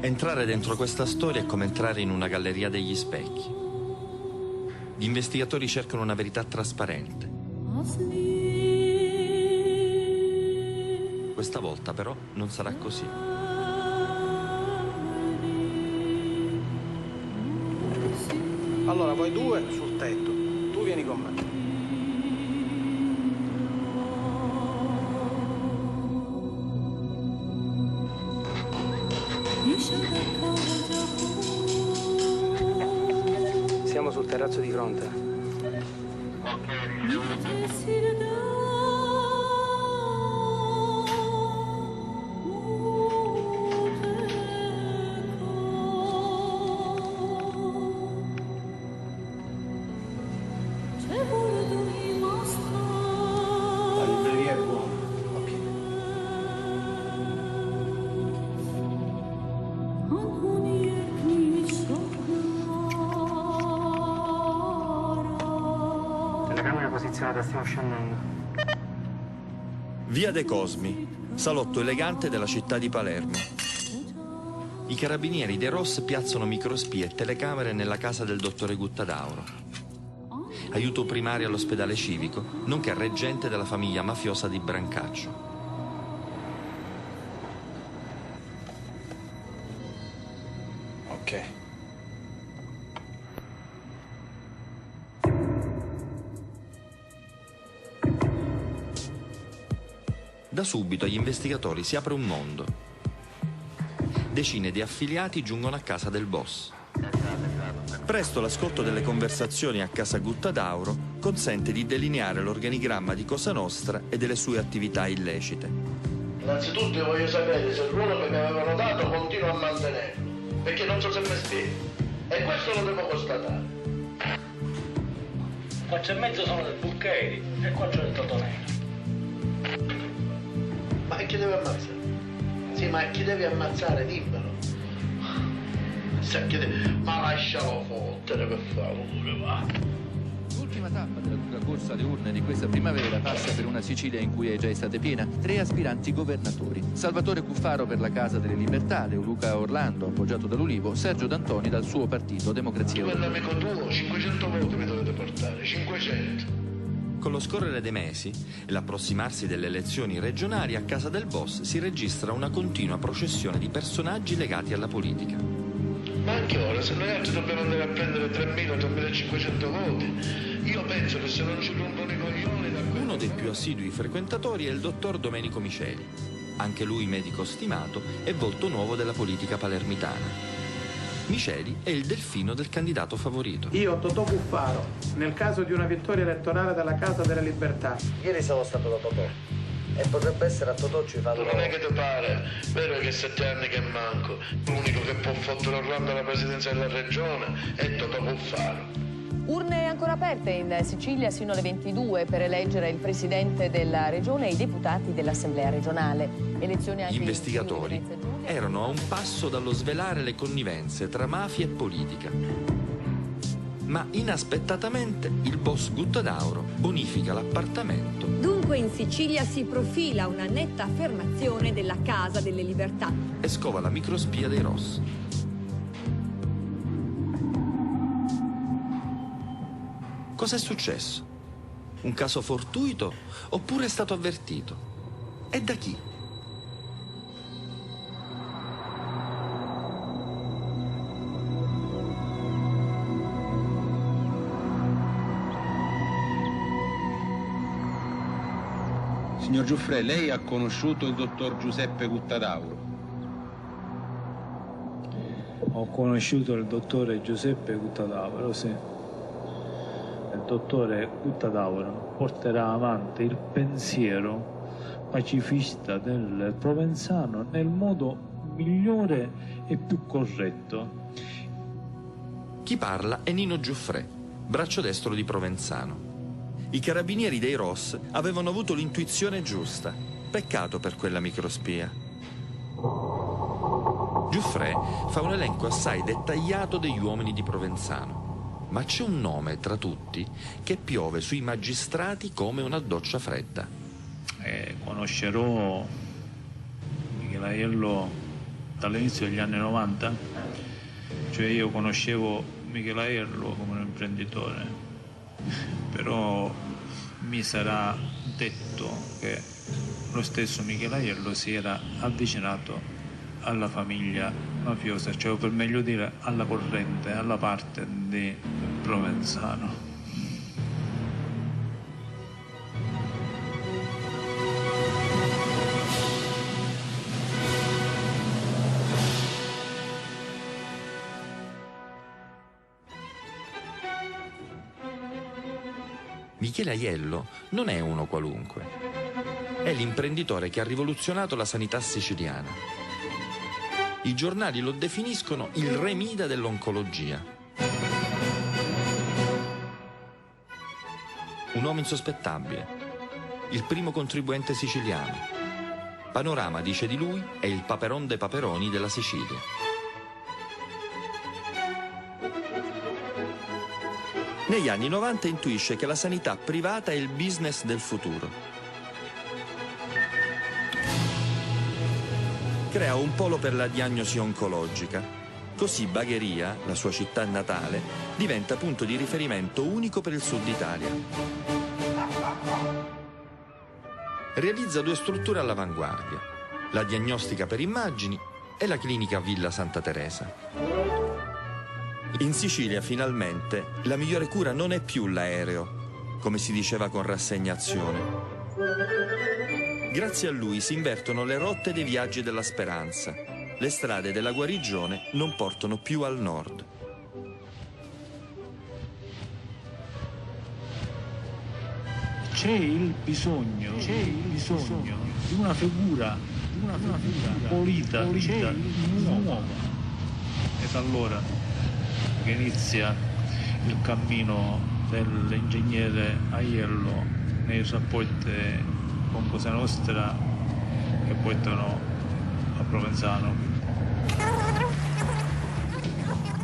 Entrare dentro questa storia è come entrare in una galleria degli specchi. Gli investigatori cercano una verità trasparente. Questa volta però non sarà così. Allora, voi due sul tetto. Tu vieni con me. Siamo sul terrazzo di fronte. La libreria è buona. Ok. Telecamera posizionata, stiamo scendendo. Via De Cosmi, salotto elegante della città di Palermo. I carabinieri dei Ross piazzano microspie e telecamere nella casa del dottore Guttadauro, aiuto primario all'ospedale civico, nonché reggente della famiglia mafiosa di Brancaccio. Ok. Da subito agli investigatori si apre un mondo. Decine di affiliati giungono a casa del boss. Presto l'ascolto delle conversazioni a casa Guttadauro consente di delineare l'organigramma di Cosa Nostra e delle sue attività illecite. Innanzitutto io voglio sapere se il ruolo che mi avevano dato continua a mantenerlo, perché non so se mi spiego. E questo lo devo constatare. 4,5 sono del Bulcheri e 4 del Totonello. Ma chi deve ammazzare? Sì, ma chi devi ammazzare, dimmelo. Ma lascialo fottere, per favore, va. L'ultima tappa della lunga corsa alle urne di questa primavera passa per una Sicilia in cui è già estate piena 3 aspiranti governatori. Salvatore Cuffaro per la Casa delle Libertà, Leoluca Orlando appoggiato dall'Ulivo, Sergio D'Antoni dal suo partito Democrazia Tu e Europea. l'amico tuo, 500 voti mi dovete portare, 500. Con lo scorrere dei mesi e l'approssimarsi delle elezioni regionali, a casa del boss si registra una continua processione di personaggi legati alla politica. Ma anche ora, se noi altri dobbiamo andare a prendere 3.000-3.500 voti, io penso che se non ci rompono i coglioni da quello... Uno dei più assidui frequentatori è il dottor Domenico Miceli, anche lui medico stimato e volto nuovo della politica palermitana. Miceli è il delfino del candidato favorito. Io, Totò Cuffaro, nel caso di una vittoria elettorale dalla Casa delle Libertà. Ieri sono stato da Totò e potrebbe essere a Totò ci fanno... Non è che ti pare, vero che 7 anni che manco, l'unico che può fottere Orlando alla presidenza della regione è Totò Cuffaro. Urne ancora aperte in Sicilia sino alle 22 per eleggere il presidente della regione e i deputati dell'Assemblea regionale. Elezioni anche Gli investigatori erano a un passo dallo svelare le connivenze tra mafia e politica. Ma inaspettatamente il boss Guttadauro bonifica l'appartamento. Dunque in Sicilia si profila una netta affermazione della Casa delle Libertà. E scova la microspia dei Ross. Cos'è successo? Un caso fortuito oppure è stato avvertito? E da chi? Signor Giuffre, lei ha conosciuto il dottor Giuseppe Guttadauro? Ho conosciuto il dottore Giuseppe Guttadauro, sì. Il dottore Guttadauro porterà avanti il pensiero pacifista del provenzano nel modo migliore e più corretto. Chi parla è Nino Giuffre, braccio destro di Provenzano. I carabinieri dei Ross avevano avuto l'intuizione giusta. Peccato per quella microspia. Giuffre fa un elenco assai dettagliato degli uomini di Provenzano, ma c'è un nome tra tutti che piove sui magistrati come una doccia fredda. Conoscerò Michele Aiello dall'inizio degli anni 90, cioè io conoscevo Michele Aiello come un imprenditore, però mi sarà detto che lo stesso Michele Aiello si era avvicinato alla famiglia mafiosa, cioè per meglio dire alla corrente, alla parte di Provenzano. Michele Aiello non è uno qualunque. È l'imprenditore che ha rivoluzionato la sanità siciliana. I giornali lo definiscono il re Mida dell'oncologia. Un uomo insospettabile, il primo contribuente siciliano. Panorama dice di lui è il Paperon dei Paperoni della Sicilia. Negli anni 90 intuisce che la sanità privata è il business del futuro. Crea un polo per la diagnosi oncologica. Così Bagheria, la sua città natale, diventa punto di riferimento unico per il sud Italia. Realizza 2 strutture all'avanguardia, la diagnostica per immagini e la clinica Villa Santa Teresa. In Sicilia, finalmente, la migliore cura non è più l'aereo, come si diceva con rassegnazione. Grazie a lui si invertono le rotte dei viaggi della speranza. Le strade della guarigione non portano più al nord. C'è il bisogno di una figura pulita, nuova. Ed allora che inizia il cammino dell'ingegnere Aiello nei rapporti con Cosa Nostra che portano a Provenzano.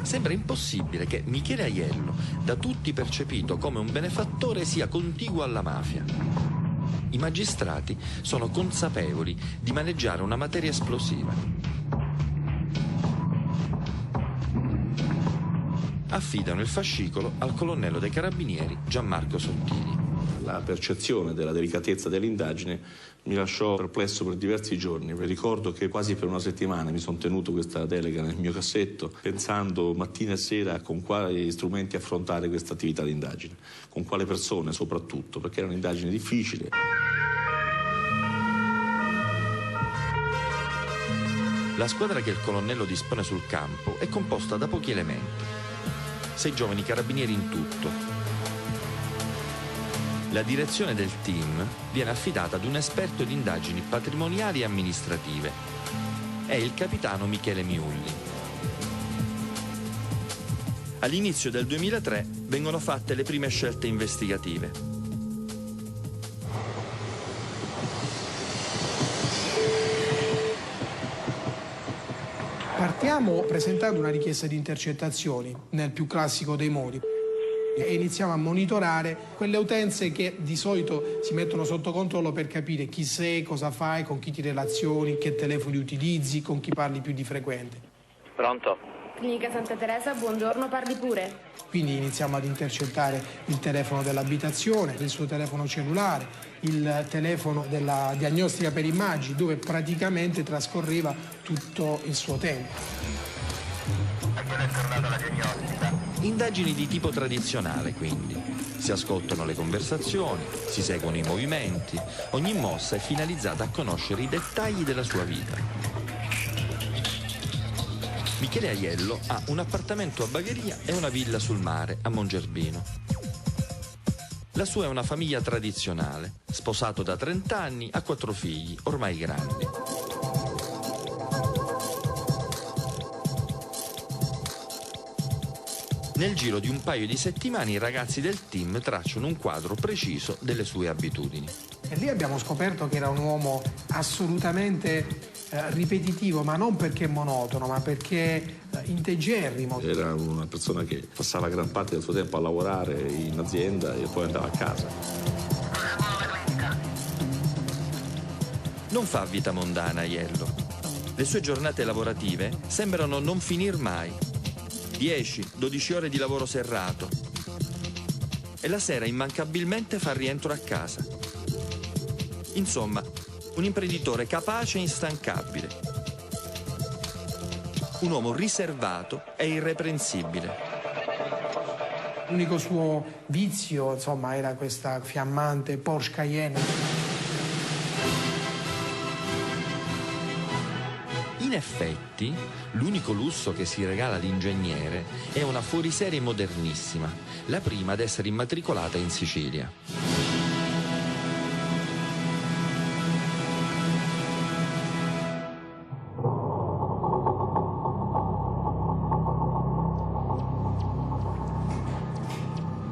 Sembra impossibile che Michele Aiello, da tutti percepito come un benefattore, sia contiguo alla mafia. I magistrati sono consapevoli di maneggiare una materia esplosiva. Affidano il fascicolo al colonnello dei carabinieri Gianmarco Sottili. La percezione della delicatezza dell'indagine mi lasciò perplesso per diversi giorni. Vi ricordo che quasi per una settimana mi sono tenuto questa delega nel mio cassetto, pensando mattina e sera con quali strumenti affrontare questa attività di indagine, con quale persone soprattutto, perché era un'indagine difficile. La squadra che il colonnello dispone sul campo è composta da pochi elementi. 6 giovani carabinieri in tutto. La direzione del team viene affidata ad un esperto di indagini patrimoniali e amministrative. È il capitano Michele Miulli. All'inizio del 2003 vengono fatte le prime scelte investigative. Partiamo presentando una richiesta di intercettazioni nel più classico dei modi e iniziamo a monitorare quelle utenze che di solito si mettono sotto controllo per capire chi sei, cosa fai, con chi ti relazioni, che telefoni utilizzi, con chi parli più di frequente. Pronto? Clinica Santa Teresa, buongiorno, parli pure. Quindi iniziamo ad intercettare il telefono dell'abitazione, il suo telefono cellulare, il telefono della diagnostica per immagini, dove praticamente trascorreva tutto il suo tempo. A quella è tornata la diagnostica. Indagini di tipo tradizionale, quindi. Si ascoltano le conversazioni, si seguono i movimenti, ogni mossa è finalizzata a conoscere i dettagli della sua vita. Michele Aiello ha un appartamento a Bagheria e una villa sul mare a Mongerbino. La sua è una famiglia tradizionale, sposato da 30 anni, ha 4 figli, ormai grandi. Nel giro di un paio di settimane i ragazzi del team tracciano un quadro preciso delle sue abitudini. E lì abbiamo scoperto che era un uomo assolutamente ripetitivo, ma non perché monotono, ma perché integerrimo. Era una persona che passava gran parte del suo tempo a lavorare in azienda e poi andava a casa. Non fa vita mondana Aiello. Le sue giornate lavorative sembrano non finir mai. 10-12 ore di lavoro serrato. E la sera immancabilmente fa rientro a casa. Insomma, un imprenditore capace e instancabile. Un uomo riservato e irreprensibile. L'unico suo vizio, insomma, era questa fiammante Porsche Cayenne. In effetti, l'unico lusso che si regala l'ingegnere è una fuoriserie modernissima, la prima ad essere immatricolata in Sicilia.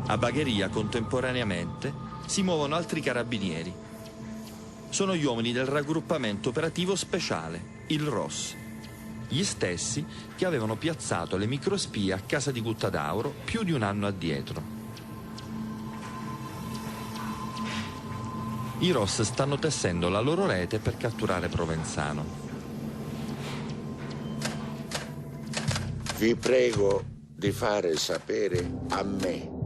A Bagheria, contemporaneamente, si muovono altri carabinieri. Sono gli uomini del raggruppamento operativo speciale, il ROS, gli stessi che avevano piazzato le microspie a casa di Guttadauro più di un anno addietro. I ROS stanno tessendo la loro rete per catturare Provenzano. Vi prego di fare sapere a me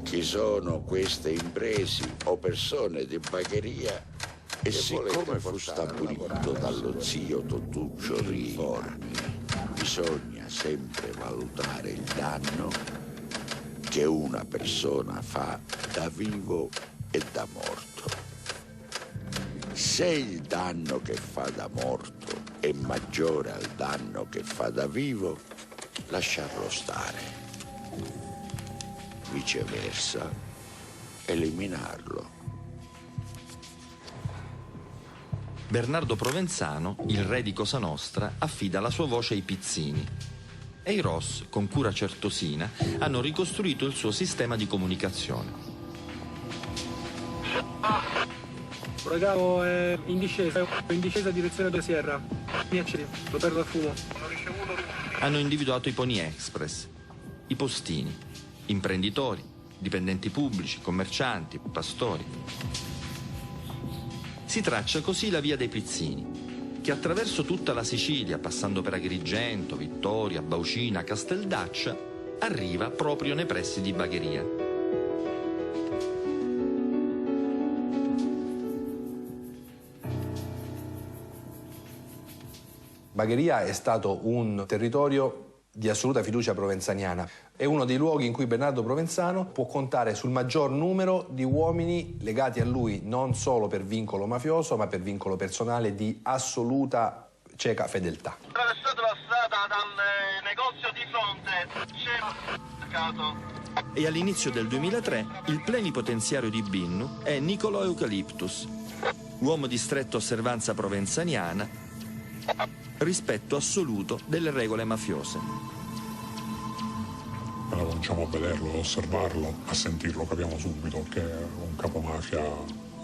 chi sono queste imprese o persone di Bagheria. E siccome fu stabilito dallo zio Totuccio Riina, bisogna sempre valutare il danno che una persona fa da vivo e da morto. Se il danno che fa da morto è maggiore al danno che fa da vivo, lasciarlo stare. Viceversa, eliminarlo. Bernardo Provenzano, il re di Cosa Nostra, affida la sua voce ai pizzini. E i ROS, con cura certosina, hanno ricostruito il suo sistema di comunicazione. Brigavo è in discesa direzione della Sierra. Mi accedi, lo perdo al fumo. Hanno individuato i Pony Express, i postini, imprenditori, dipendenti pubblici, commercianti, pastori. Si traccia così la via dei pizzini, che attraverso tutta la Sicilia, passando per Agrigento, Vittoria, Baucina, Casteldaccia, arriva proprio nei pressi di Bagheria. Bagheria è stato un territorio di assoluta fiducia provenzaniana. È uno dei luoghi in cui Bernardo Provenzano può contare sul maggior numero di uomini legati a lui non solo per vincolo mafioso, ma per vincolo personale di assoluta cieca fedeltà. Attraversato la strada dal negozio di fronte, c'è E all'inizio del 2003 il plenipotenziario di Binnu è Nicolò Eucaliptus, uomo di stretta osservanza provenzaniana, rispetto assoluto delle regole mafiose. Appena cominciamo a vederlo, a osservarlo, a sentirlo, capiamo subito che è un capomafia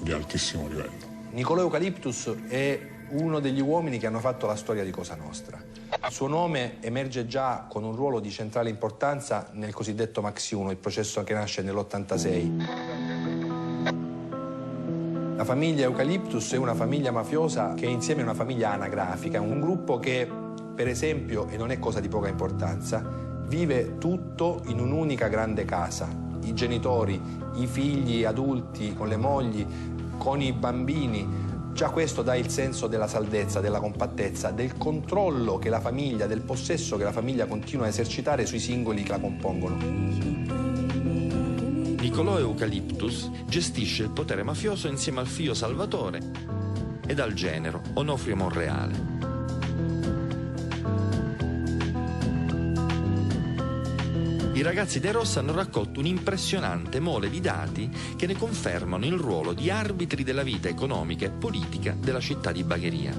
di altissimo livello. Nicolò Eucaliptus è uno degli uomini che hanno fatto la storia di Cosa Nostra. Il suo nome emerge già con un ruolo di centrale importanza nel cosiddetto Maxi 1, il processo che nasce nell'86. La famiglia Eucaliptus è una famiglia mafiosa che è insieme una famiglia anagrafica, un gruppo che, per esempio, e non è cosa di poca importanza, vive tutto in un'unica grande casa. I genitori, i figli adulti, con le mogli, con i bambini. Già questo dà il senso della saldezza, della compattezza, del controllo che la famiglia, del possesso che la famiglia continua a esercitare sui singoli che la compongono. Nicolò Eucaliptus gestisce il potere mafioso insieme al figlio Salvatore ed al genero Onofrio Monreale. I ragazzi dei Ross hanno raccolto un'impressionante mole di dati che ne confermano il ruolo di arbitri della vita economica e politica della città di Bagheria.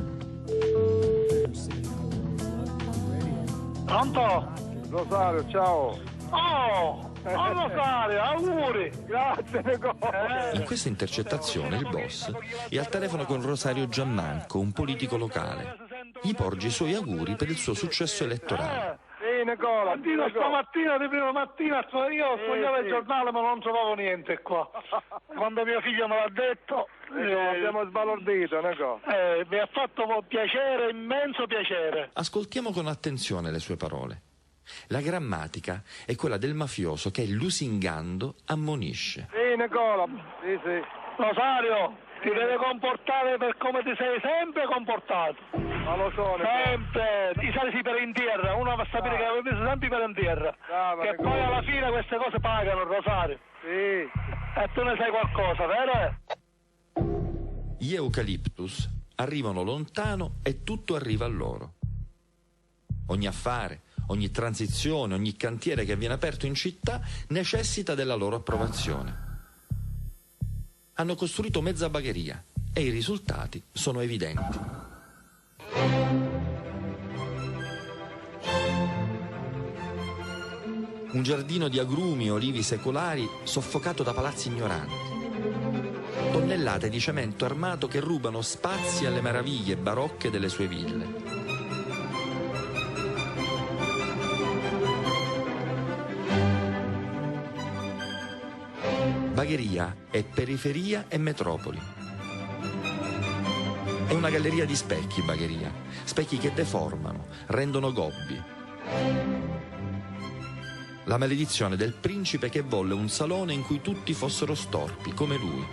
Pronto? Rosario, ciao. Oh, Rosario, auguri. Grazie, Nicola. In questa intercettazione il boss è al telefono con Rosario Giammanco, un politico locale. Gli porge i suoi auguri per il suo successo elettorale. Sì, Nicola. Stamattina di prima mattina io sfogliavo il giornale ma non trovavo niente qua. Quando mio figlio me l'ha detto... abbiamo sbalordito, Nicola. Mi ha fatto piacere, immenso piacere. Ascoltiamo con attenzione le sue parole. La grammatica è quella del mafioso che, lusingando, ammonisce. Sì, Nicola. Sì, sì. Rosario, ti deve comportare per come ti sei sempre comportato. Ma lo so, sempre. Ti salisi per in terra. Uno va a sapere che avevi messo sempre per in terra. Che poi alla fine queste cose pagano, Rosario. Sì. E tu ne sai qualcosa, vero? Gli eucaliptus arrivano lontano e tutto arriva a loro. Ogni affare, ogni transizione, ogni cantiere che viene aperto in città necessita della loro approvazione. Hanno costruito mezza bagheria e i risultati sono evidenti. Un giardino di agrumi e olivi secolari soffocato da palazzi ignoranti. Tonnellate di cemento armato che rubano spazi alle meraviglie barocche delle sue ville. Bagheria è periferia e metropoli. È una galleria di specchi, Bagheria. Specchi che deformano, rendono gobbi. La maledizione del principe che volle un salone in cui tutti fossero storpi, come lui.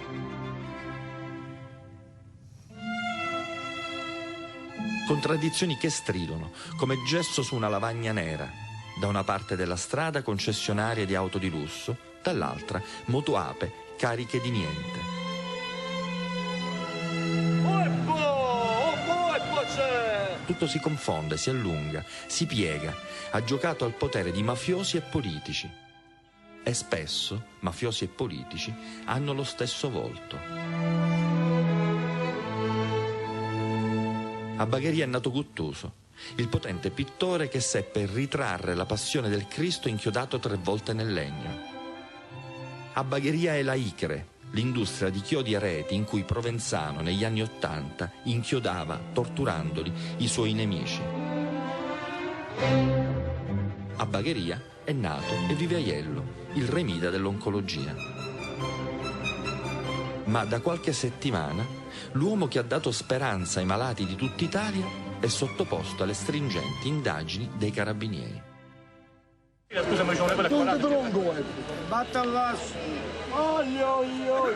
Contraddizioni che stridono, come gesso su una lavagna nera. Da una parte della strada concessionarie di auto di lusso, dall'altra motoape cariche di niente. Tutto si confonde, si allunga, si piega, ha giocato al potere di mafiosi e politici. E spesso mafiosi e politici hanno lo stesso volto. A Bagheria è nato Guttuso, il potente pittore che seppe ritrarre la passione del Cristo inchiodato 3 volte nel legno. A Bagheria è la Icre, l'industria di chiodi e reti in cui Provenzano negli anni '80 inchiodava, torturandoli, i suoi nemici. A Bagheria è nato e vive Aiello, il remida dell'oncologia. Ma da qualche settimana l'uomo che ha dato speranza ai malati di tutta Italia è sottoposto alle stringenti indagini dei carabinieri. Scusa, ma c'ho una bella tronco, batta all'asso. Oi, oi, oi.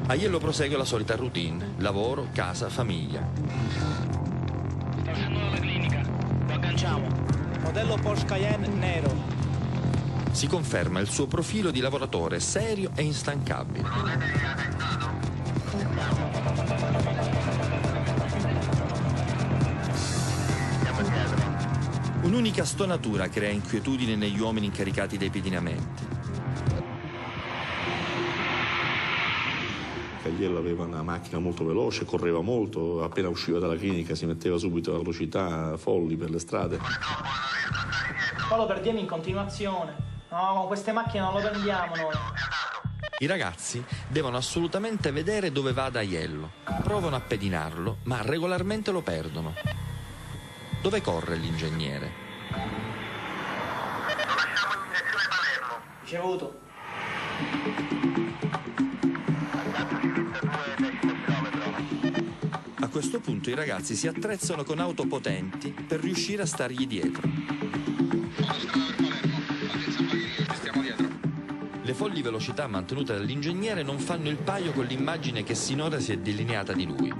Aiello prosegue la solita routine, lavoro, casa, famiglia. Sto uscendo dalla clinica, lo agganciamo. Modello Porsche Cayenne nero. Si conferma il suo profilo di lavoratore serio e instancabile. Un'unica stonatura crea inquietudine negli uomini incaricati dei pedinamenti. Aiello aveva una macchina molto veloce, correva molto, appena usciva dalla clinica si metteva subito a velocità folli per le strade. Poi lo perdiamo in continuazione. No, con queste macchine non lo prendiamo noi. I ragazzi devono assolutamente vedere dove vada Aiello. Provano a pedinarlo, ma regolarmente lo perdono. Dove corre l'ingegnere? Lo lasciamo in direzione Palermo. Ricevuto. A questo punto i ragazzi si attrezzano con auto potenti per riuscire a stargli dietro. Le folli velocità mantenute dall'ingegnere non fanno il paio con l'immagine che sinora si è delineata di lui.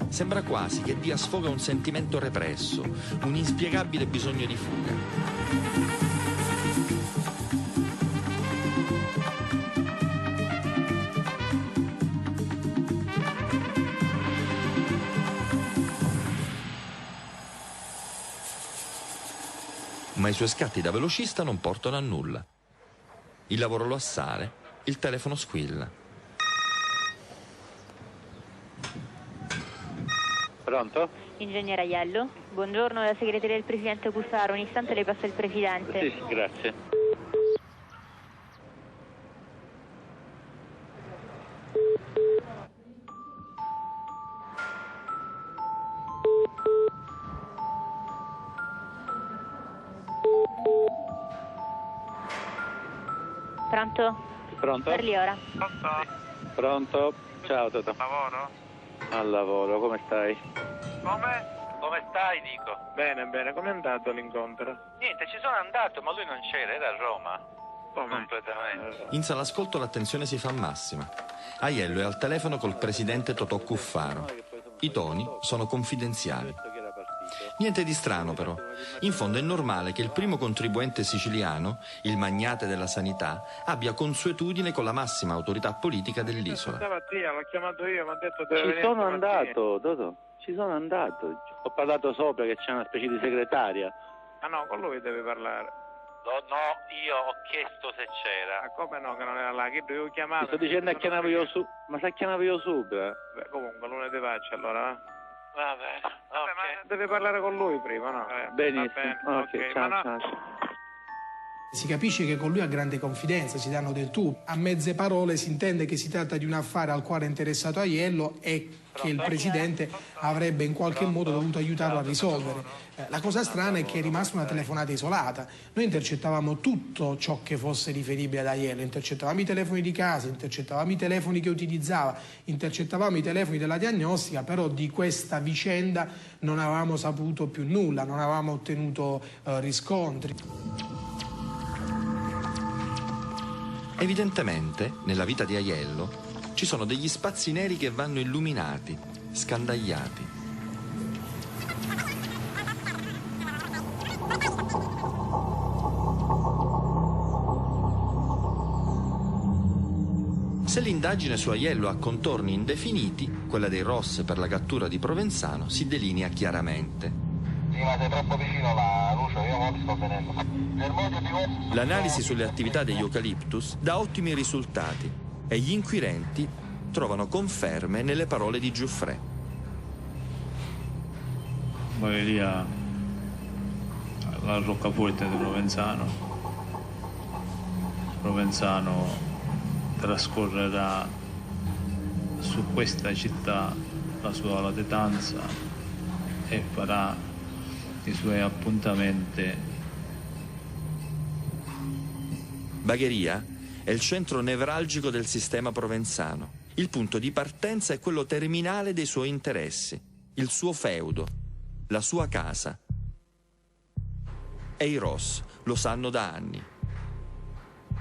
Sembra quasi che dia sfogo a un sentimento represso, un inspiegabile bisogno di fuga. Ma i suoi scatti da velocista non portano a nulla. Il lavoro lo assale, il telefono squilla. Pronto? Ingegnere Aiello, buongiorno, la segreteria del Presidente Cuffaro, un istante le passa il Presidente. Sì, grazie. Pronto? Pronto? Parli ora. Pronto? Ciao Totò. Lavoro? Al lavoro, come stai? Come? Come stai, dico? Bene, bene, com'è andato l'incontro? Niente, ci sono andato, ma lui non c'era, era a Roma. Completamente. In sala ascolto l'attenzione si fa massima. Aiello è al telefono col presidente Totò Cuffaro. I toni sono confidenziali. Niente di strano però. In fondo è normale che il primo contribuente siciliano, il magnate della sanità, abbia consuetudine con la massima autorità politica dell'isola. Stamattina l'ho chiamato io, mi ha detto deve Ci venire sono stamattina. andato, Totò. Ci sono andato. Ho parlato sopra che c'è una specie di segretaria. Ah no, con lui devi parlare. No, io ho chiesto se c'era. Ma come no, che non era là? Che dovevo chiamare? Ti sto dicendo che chiamavo io su. Ma se chiamavo io sopra? Beh, comunque lunedì faccio allora, va? Va bene, ok. Ma deve parlare con lui prima, no? Benissimo. Va bene, Ok, ciao, ma no. ciao. Si capisce che con lui ha grande confidenza, si danno del tu. A mezze parole si intende che si tratta di un affare al quale è interessato Aiello e che il presidente avrebbe in qualche modo dovuto aiutarlo a risolvere. La cosa strana è che è rimasta una telefonata isolata. Noi intercettavamo tutto ciò che fosse riferibile ad Aiello, intercettavamo i telefoni di casa, intercettavamo i telefoni che utilizzava, intercettavamo i telefoni della diagnostica, però di questa vicenda non avevamo saputo più nulla, non avevamo ottenuto riscontri. Evidentemente, nella vita di Aiello, ci sono degli spazi neri che vanno illuminati, scandagliati. Se l'indagine su Aiello ha contorni indefiniti, quella dei Ross per la cattura di Provenzano si delinea chiaramente. Sì, ma sei troppo vicino alla luce, io non ti sto vedendo. L'analisi sulle attività degli Eucalyptus dà ottimi risultati e gli inquirenti trovano conferme nelle parole di Giuffre. Bagheria, la roccaforte di Provenzano. Provenzano trascorrerà su questa città la sua latitanza e farà i suoi appuntamenti. Bagheria è il centro nevralgico del sistema provenzano. Il punto di partenza è quello terminale dei suoi interessi, il suo feudo, la sua casa. E i Ross lo sanno da anni.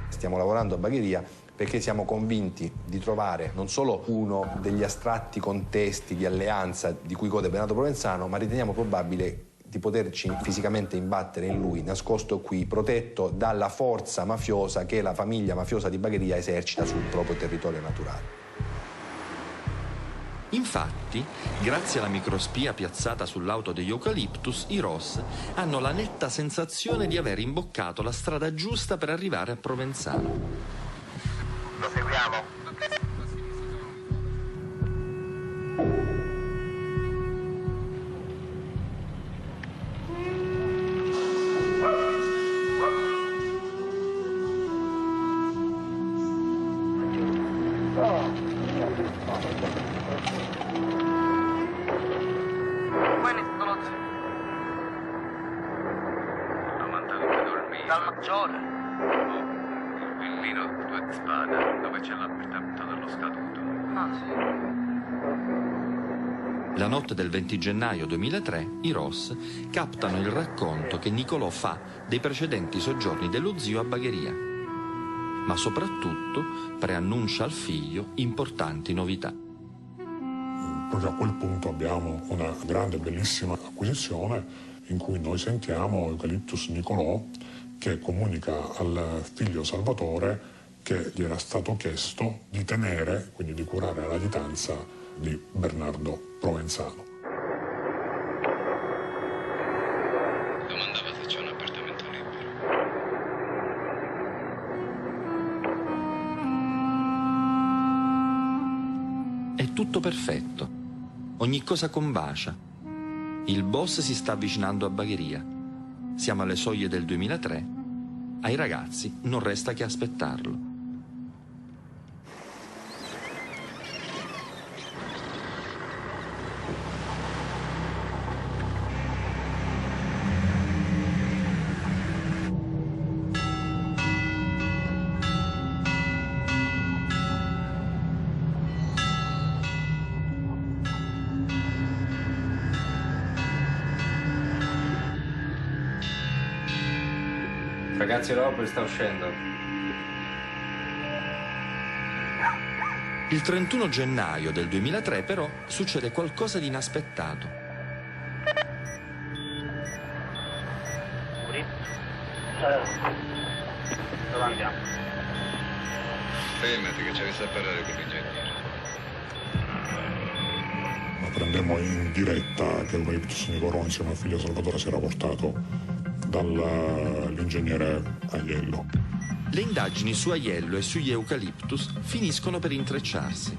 Stiamo lavorando a Bagheria perché siamo convinti di trovare non solo uno degli astratti contesti di alleanza di cui gode Bennato Provenzano, ma riteniamo probabile di poterci fisicamente imbattere in lui, nascosto qui, protetto dalla forza mafiosa che la famiglia mafiosa di Bagheria esercita sul proprio territorio naturale. Infatti, grazie alla microspia piazzata sull'auto degli Eucalyptus, i Ross hanno la netta sensazione di aver imboccato la strada giusta per arrivare a Provenzano. Lo seguiamo. Dal maggiore. Il Villino Due Spade, dove c'è l'appartamento dello statuto. Ah, sì. La notte del 20 gennaio 2003 i Ross captano il racconto che Nicolò fa dei precedenti soggiorni dello zio a Bagheria, ma soprattutto preannuncia al figlio importanti novità. Proprio a quel punto abbiamo una grande, bellissima acquisizione in cui noi sentiamo Eucalyptus Nicolò che comunica al figlio Salvatore che gli era stato chiesto di tenere, quindi di curare la latitanza di Bernardo Provenzano. Domandava se c'è un appartamento lì. tutto perfetto. Ogni cosa combacia. Il boss si sta avvicinando a Bagheria. Siamo alle soglie del 2003. Ai ragazzi non resta che aspettarlo. Ragazzi, l'Opel sta uscendo. Il 31 gennaio del 2003 però succede qualcosa di inaspettato. Dove andiamo? Fermati che ci avessi a parlare con l'ingegnere. Prendemmo in diretta che Eucaliptus Nicolò insieme al figlio Salvatore si era portato dall'ingegnere Aiello. Le indagini su Aiello e sugli Eucaliptus finiscono per intrecciarsi.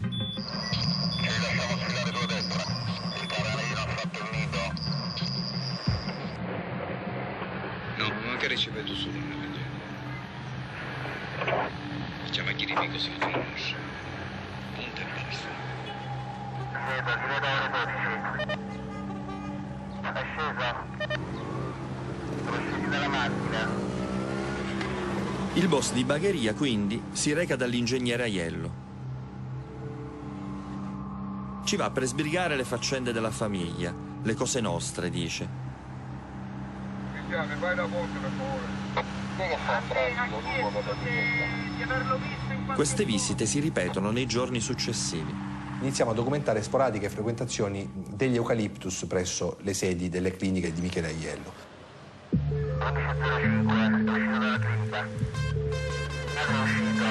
No, magari ci vedo solo nell'ingegnere. Facciamo chi nemico si riconosce. Punta e basta. È scesa. Dalla macchina. Il boss di Bagheria quindi si reca dall'ingegnere Aiello. Ci va per sbrigare le faccende della famiglia, le cose nostre, dice. Vai da ponte per favore. Queste visite si ripetono nei giorni successivi. Iniziamo a documentare sporadiche frequentazioni degli Eucaliptus presso le sedi delle cliniche di Michele Aiello. 11.05, uscito dalla clinica. Sono uscito.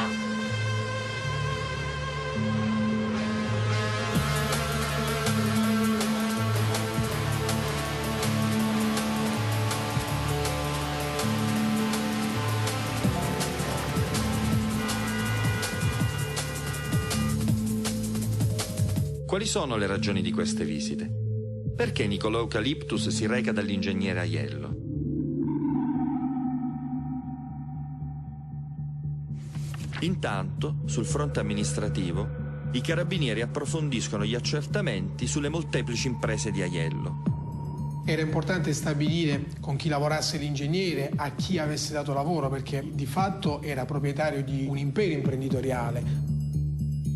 Quali sono le ragioni di queste visite? Perché Nicolò Eucaliptus si reca dall'ingegnere Aiello? Intanto, sul fronte amministrativo, i carabinieri approfondiscono gli accertamenti sulle molteplici imprese di Aiello. Era importante stabilire con chi lavorasse l'ingegnere, a chi avesse dato lavoro, perché di fatto era proprietario di un imperio imprenditoriale.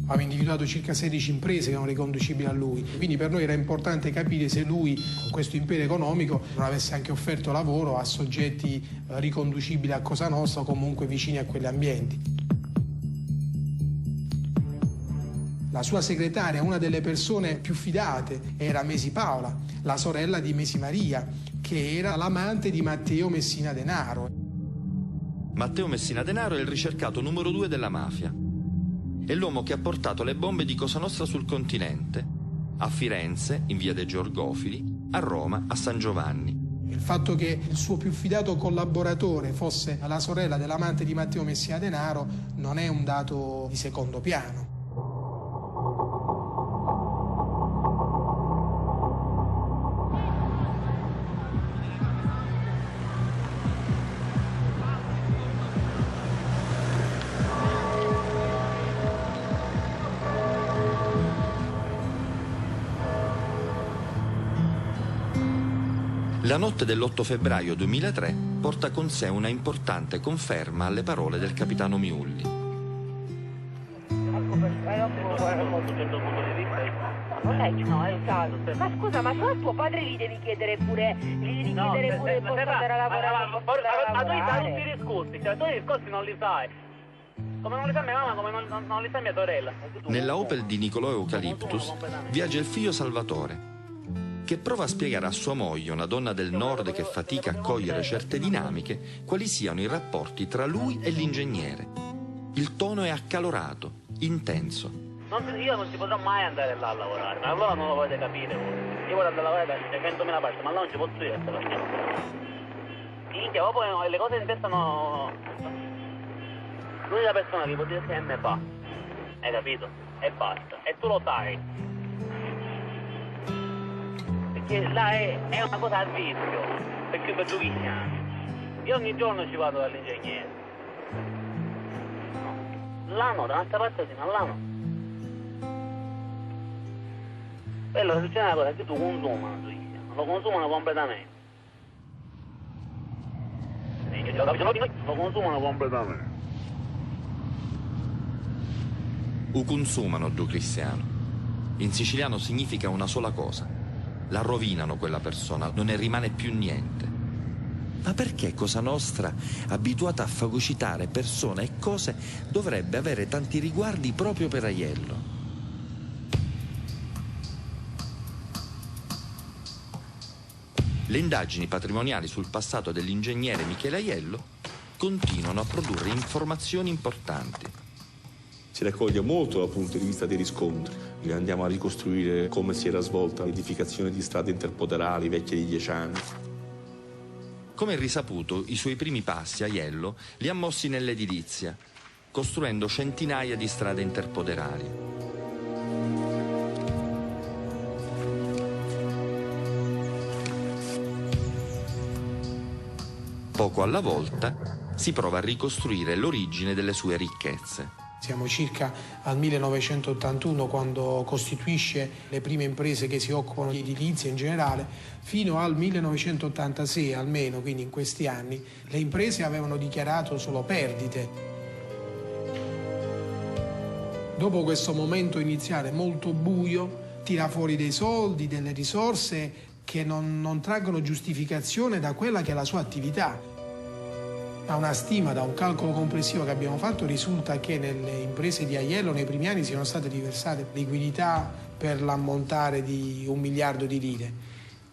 Aveva individuato circa 16 imprese che erano riconducibili a lui, quindi per noi era importante capire se lui, con questo imperio economico, non avesse anche offerto lavoro a soggetti riconducibili a Cosa Nostra o comunque vicini a quegli ambienti. La sua segretaria, una delle persone più fidate, era Mesi Paola, la sorella di Mesi Maria, che era l'amante di Matteo Messina Denaro. Matteo Messina Denaro è il ricercato numero 2 della mafia. È l'uomo che ha portato le bombe di Cosa Nostra sul continente, a Firenze, in via dei Georgofili, a Roma, a San Giovanni. Il fatto che il suo più fidato collaboratore fosse la sorella dell'amante di Matteo Messina Denaro non è un dato di secondo piano. La notte dell'8 febbraio 2003 porta con sé una importante conferma alle parole del capitano Miulli. Ma scusa, ma tu a tuo padre gli devi chiedere pure il posto andare a lavorare? Ma tu gli dai tutti i discorsi, cioè tu i discorsi non li sai. Come non li sa mia mamma, come non li sa mia sorella. Nella Opel di Nicolò Eucaliptus viaggia il figlio Salvatore, che prova a spiegare a sua moglie, una donna del nord che fatica a cogliere certe dinamiche, quali siano i rapporti tra lui e l'ingegnere. Il tono è accalorato, intenso. Io non ci potrò mai andare là a lavorare, ma allora non lo volete capire voi. Io voglio andare a lavorare da 100.000 parti, ma là non ci posso io essere. Minchia, poi le cose in testa no. L'unica persona che può dire che me fa, hai capito? e basta. E tu lo sai. Perché là è una cosa a rischio, perché per Giuvignano. Io ogni giorno ci vado dall'ingegnere. No. Là no, da un'altra parte sì, ma là no. Quello succede una cosa che tu consumano, lo consumano completamente. Lo consumano completamente. U consumano, du Cristiano. In siciliano significa una sola cosa. La rovinano quella persona, non ne rimane più niente. Ma perché Cosa Nostra, abituata a fagocitare persone e cose, dovrebbe avere tanti riguardi proprio per Aiello? Le indagini patrimoniali sul passato dell'ingegnere Michele Aiello continuano a produrre informazioni importanti. Si raccoglie molto dal punto di vista dei riscontri. Andiamo a ricostruire come si era svolta l'edificazione di strade interpoderali vecchie di 10 anni. Come risaputo, i suoi primi passi Aiello li ha mossi nell'edilizia, costruendo centinaia di strade interpoderali. Poco alla volta si prova a ricostruire l'origine delle sue ricchezze. Siamo circa al 1981 quando costituisce le prime imprese che si occupano di edilizia in generale, fino al 1986 almeno, quindi in questi anni, le imprese avevano dichiarato solo perdite. Dopo questo momento iniziale molto buio, tira fuori dei soldi, delle risorse che non traggono giustificazione da quella che è la sua attività. Da una stima, da un calcolo complessivo che abbiamo fatto, risulta che nelle imprese di Aiello nei primi anni siano state riversate liquidità per l'ammontare di 1 miliardo di lire.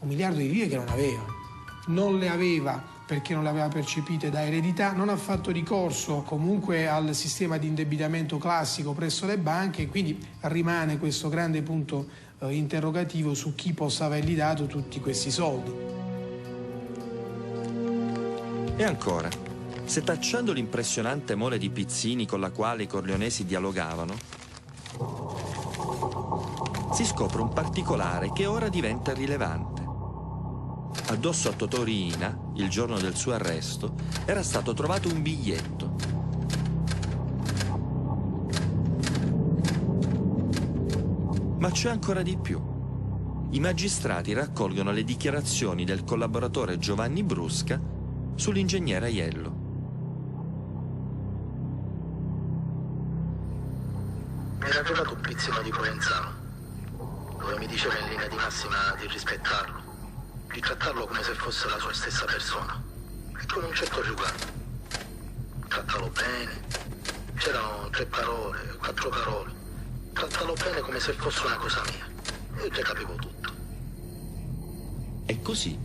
1 miliardo di lire che non aveva. Non le aveva perché non le aveva percepite da eredità, non ha fatto ricorso comunque al sistema di indebitamento classico presso le banche, quindi rimane questo grande punto interrogativo su chi possa avergli dato tutti questi soldi. E ancora, setacciando l'impressionante mole di pizzini con la quale i corleonesi dialogavano, si scopre un particolare che ora diventa rilevante. Addosso a Totò Riina, il giorno del suo arresto, era stato trovato un biglietto. Ma c'è ancora di più. I magistrati raccolgono le dichiarazioni del collaboratore Giovanni Brusca sull'ingegnere Aiello. Mi era arrivato un pizzino di Provenzano, dove mi diceva in linea di massima di rispettarlo, di trattarlo come se fosse la sua stessa persona, e con un certo riguardo. Trattalo bene, c'erano 3 parole, 4 parole, trattalo bene come se fosse una cosa mia, e io già capivo tutto. E così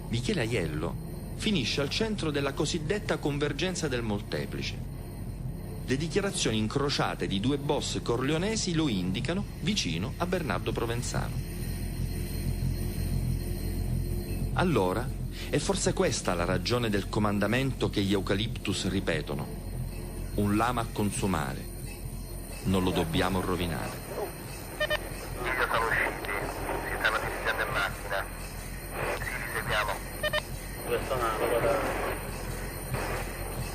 Michele Aiello finisce al centro della cosiddetta convergenza del molteplice. Le dichiarazioni incrociate di 2 boss corleonesi lo indicano vicino a Bernardo Provenzano. Allora, è forse questa la ragione del comandamento che gli Eucaliptus ripetono: un lama a consumare, non lo dobbiamo rovinare. Io sono usciti, si stanno dirigendo in macchina. Sì, li seguiamo. Questa è una cosa.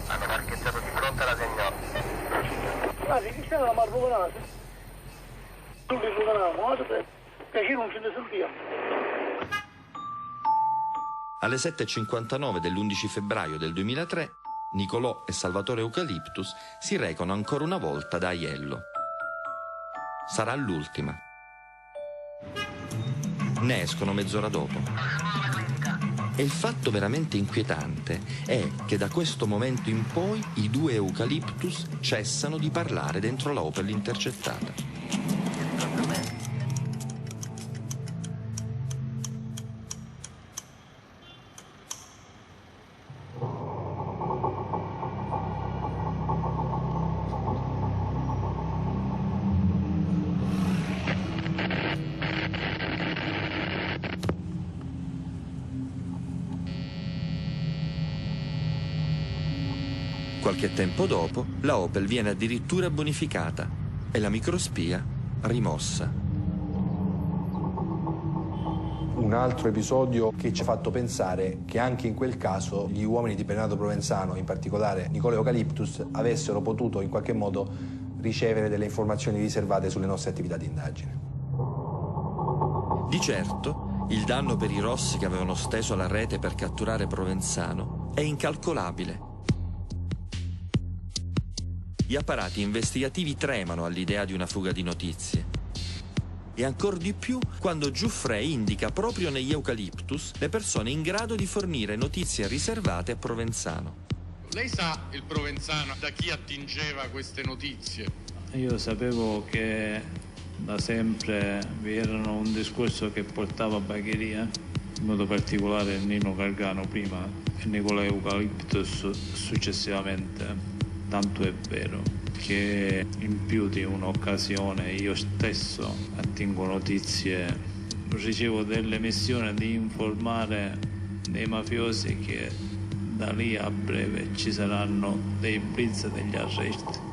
Hanno parcheggiato di fronte alla Segnò. Guarda, chi sta la marmogonata? Tu li suonavamo, perché non ce ne sentiamo. Alle 7:59 dell'11 febbraio del 2003, Nicolò e Salvatore Eucaliptus si recano ancora una volta da Aiello. Sarà l'ultima. Ne escono mezz'ora dopo. E il fatto veramente inquietante è che da questo momento in poi i 2 Eucaliptus cessano di parlare dentro la Opel intercettata. Qualche tempo dopo, la Opel viene addirittura bonificata e la microspia rimossa. Un altro episodio che ci ha fatto pensare che anche in quel caso gli uomini di Bernardo Provenzano, in particolare Nicola Eucaliptus, avessero potuto in qualche modo ricevere delle informazioni riservate sulle nostre attività di indagine. Di certo, il danno per i rossi che avevano steso la rete per catturare Provenzano è incalcolabile. Gli apparati investigativi tremano all'idea di una fuga di notizie. E ancor di più quando Giuffre indica proprio negli Eucaliptus le persone in grado di fornire notizie riservate a Provenzano. Lei sa il Provenzano da chi attingeva queste notizie? Io sapevo che da sempre vi era un discorso che portava a Bagheria, in modo particolare Nino Gargano prima e Nicola Eucaliptus successivamente. Tanto è vero che in più di un'occasione io stesso attingo notizie, ricevo delle missioni di informare dei mafiosi che da lì a breve ci saranno dei blitz e degli arresti.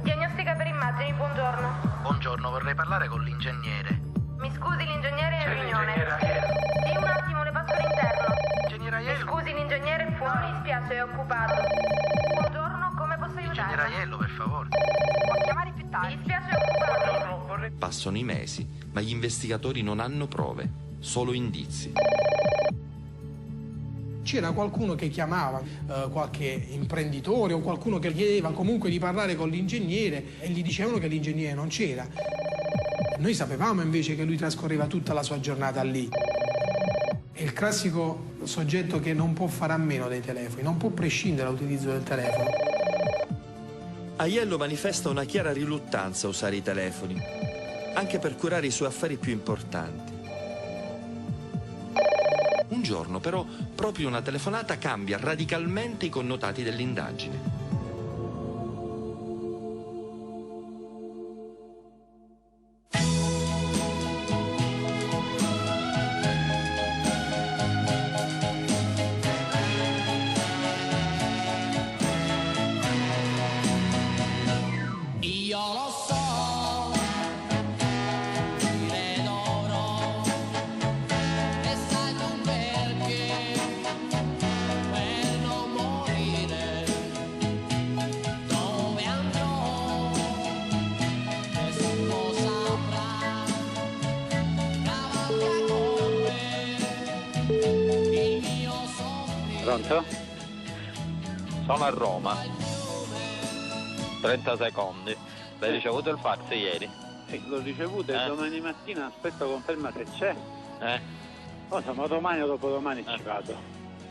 Diagnostica per immagini, buongiorno. Buongiorno, vorrei parlare con l'ingegnere. Mi scusi, l'ingegnere è in riunione. Sì, un attimo, le passo all'interno. Mi scusi, l'ingegnere è fuori, mi spiace, è occupato. Buongiorno, come posso aiutare? Ingegnere Aiello, per favore. Può chiamare più tardi. Mi dispiace, è occupato. Passano i mesi, ma gli investigatori non hanno prove, solo indizi. C'era qualcuno che chiamava, qualche imprenditore o qualcuno che chiedeva comunque di parlare con l'ingegnere e gli dicevano che l'ingegnere non c'era. Noi sapevamo invece che lui trascorreva tutta la sua giornata lì. È il classico soggetto che non può fare a meno dei telefoni, non può prescindere dall'utilizzo del telefono. Aiello manifesta una chiara riluttanza a usare i telefoni, anche per curare i suoi affari più importanti. Un giorno, però, proprio una telefonata cambia radicalmente i connotati dell'indagine. Io lo so, dire d'oro, e sai tu perché, per non morire, dove andrò, nessuno saprà, cavalca con me, il mio soffrire. Pronto? Sono a Roma. 30 secondi. L'hai ricevuto il fax ieri? Sì, l'ho ricevuto e domani mattina aspetto conferma se c'è. Ma domani o dopodomani ci vado.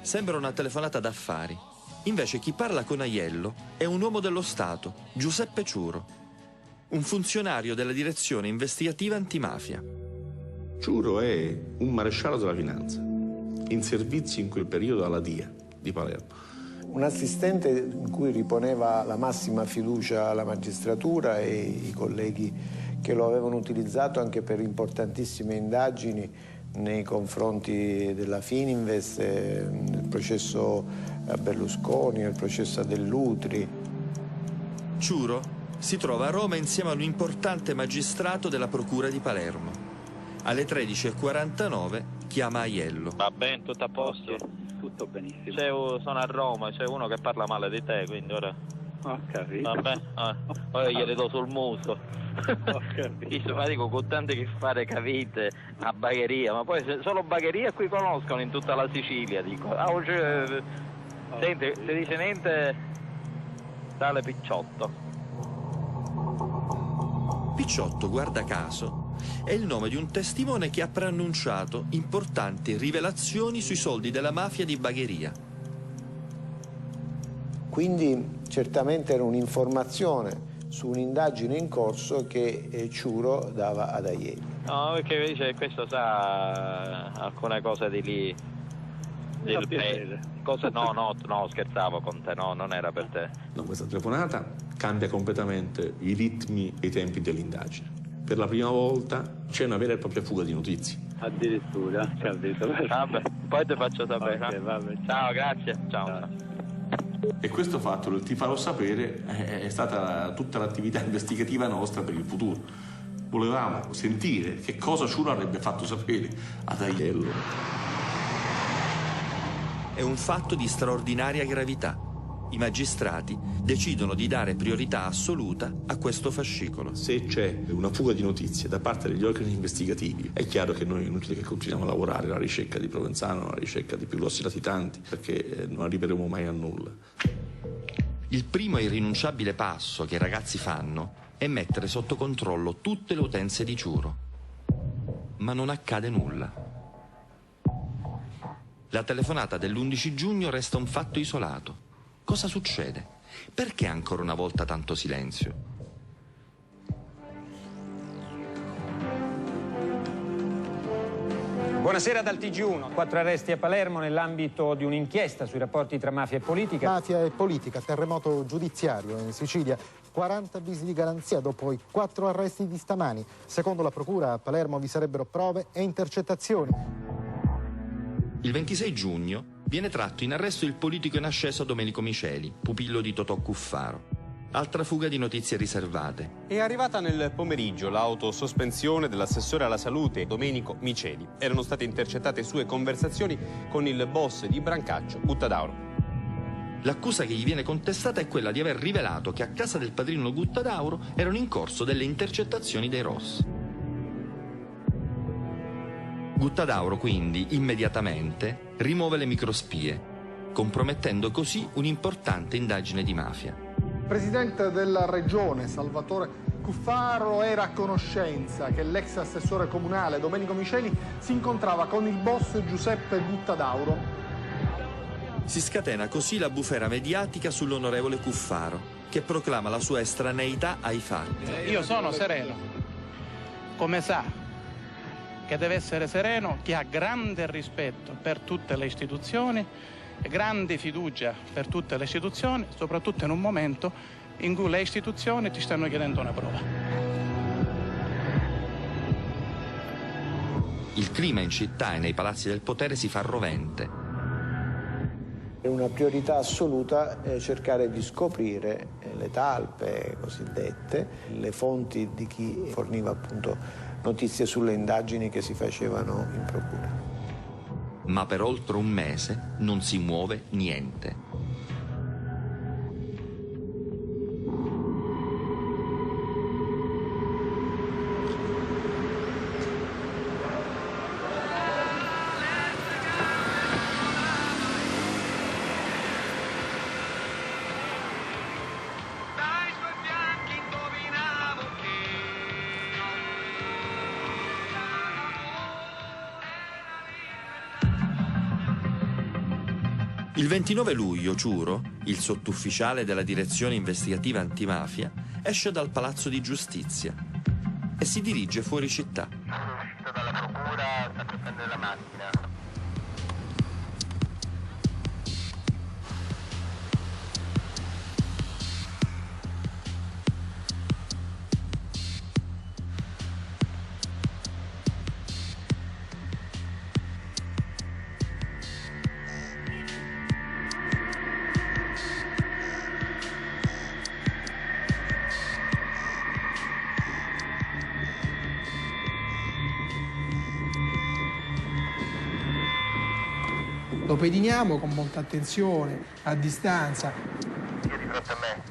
Sembra una telefonata d'affari. Invece chi parla con Aiello è un uomo dello Stato, Giuseppe Ciuro, un funzionario della direzione investigativa antimafia. Ciuro è un maresciallo della finanza, in servizio in quel periodo alla DIA di Palermo. Un assistente in cui riponeva la massima fiducia alla magistratura e i colleghi che lo avevano utilizzato anche per importantissime indagini nei confronti della Fininvest, nel processo a Berlusconi, nel processo a Dell'Utri. Ciuro si trova a Roma insieme a un importante magistrato della Procura di Palermo. Alle 13:49 chiama Aiello. Va bene, tutto a posto? Tutto benissimo. Sono a Roma, c'è uno che parla male di te, quindi ora... Ho capito. Vabbè, ora gliele do sul muso. Ho capito. Ma dico, con tanti che fare cavite a Bagheria, ma poi solo Bagheria qui conoscono in tutta la Sicilia, dico. Senti, se dice niente, tale Picciotto. Picciotto, guarda caso, è il nome di un testimone che ha preannunciato importanti rivelazioni sui soldi della mafia di Bagheria. Quindi certamente era un'informazione su un'indagine in corso che Ciuro dava ad Aiello. No, perché dice questo sa alcune cose di lì. Cose, no, scherzavo con te, no, non era per te. Questa telefonata cambia completamente i ritmi e i tempi dell'indagine. Per la prima volta c'è una vera e propria fuga di notizie. Addirittura, capito. Vabbè, poi ti faccio sapere. Ok, vabbè. Ciao, grazie. Ciao. E questo fatto del ti farò sapere è stata tutta l'attività investigativa nostra per il futuro. Volevamo sentire che cosa Ciuro avrebbe fatto sapere ad Aiello. È un fatto di straordinaria gravità. I magistrati decidono di dare priorità assoluta a questo fascicolo. Se c'è una fuga di notizie da parte degli organi investigativi, è chiaro che noi è inutile che continuiamo a lavorare alla ricerca di Provenzano, alla ricerca di più grossi latitanti, perché non arriveremo mai a nulla. Il primo e irrinunciabile passo che i ragazzi fanno è mettere sotto controllo tutte le utenze di Ciuro. Ma non accade nulla. La telefonata dell'11 giugno resta un fatto isolato. Cosa succede? Perché ancora una volta tanto silenzio? Buonasera dal TG1. 4 arresti a Palermo nell'ambito di un'inchiesta sui rapporti tra mafia e politica. Mafia e politica, terremoto giudiziario in Sicilia. 40 avvisi di garanzia dopo i 4 arresti di stamani. Secondo la procura a Palermo vi sarebbero prove e intercettazioni. Il 26 giugno viene tratto in arresto il politico in ascesa Domenico Miceli, pupillo di Totò Cuffaro. Altra fuga di notizie riservate. È arrivata nel pomeriggio l'autosospensione dell'assessore alla salute Domenico Miceli. Erano state intercettate sue conversazioni con il boss di Brancaccio, Guttadauro. L'accusa che gli viene contestata è quella di aver rivelato che a casa del padrino Guttadauro erano in corso delle intercettazioni dei Ross. Guttadauro quindi immediatamente rimuove le microspie, compromettendo così un'importante indagine di mafia. Il presidente della regione, Salvatore Cuffaro, era a conoscenza che l'ex assessore comunale Domenico Miceli si incontrava con il boss Giuseppe Guttadauro. Si scatena così la bufera mediatica sull'onorevole Cuffaro, che proclama la sua estraneità ai fatti. Io sono sereno, come sa che deve essere sereno chi ha grande rispetto per tutte le istituzioni, grande fiducia per tutte le istituzioni, soprattutto in un momento in cui le istituzioni ti stanno chiedendo una prova. Il clima in città e nei palazzi del potere si fa rovente. È una priorità assoluta cercare di scoprire le talpe cosiddette, le fonti di chi forniva appunto notizie sulle indagini che si facevano in procura. Ma per oltre un mese non si muove niente. Il 29 luglio Ciuro, il sottufficiale della direzione investigativa antimafia, esce dal Palazzo di Giustizia e si dirige fuori città. Sono uscito dalla procura, sta per prendere la macchina. Lo pediniamo con molta attenzione, a distanza. Io di fronte a me.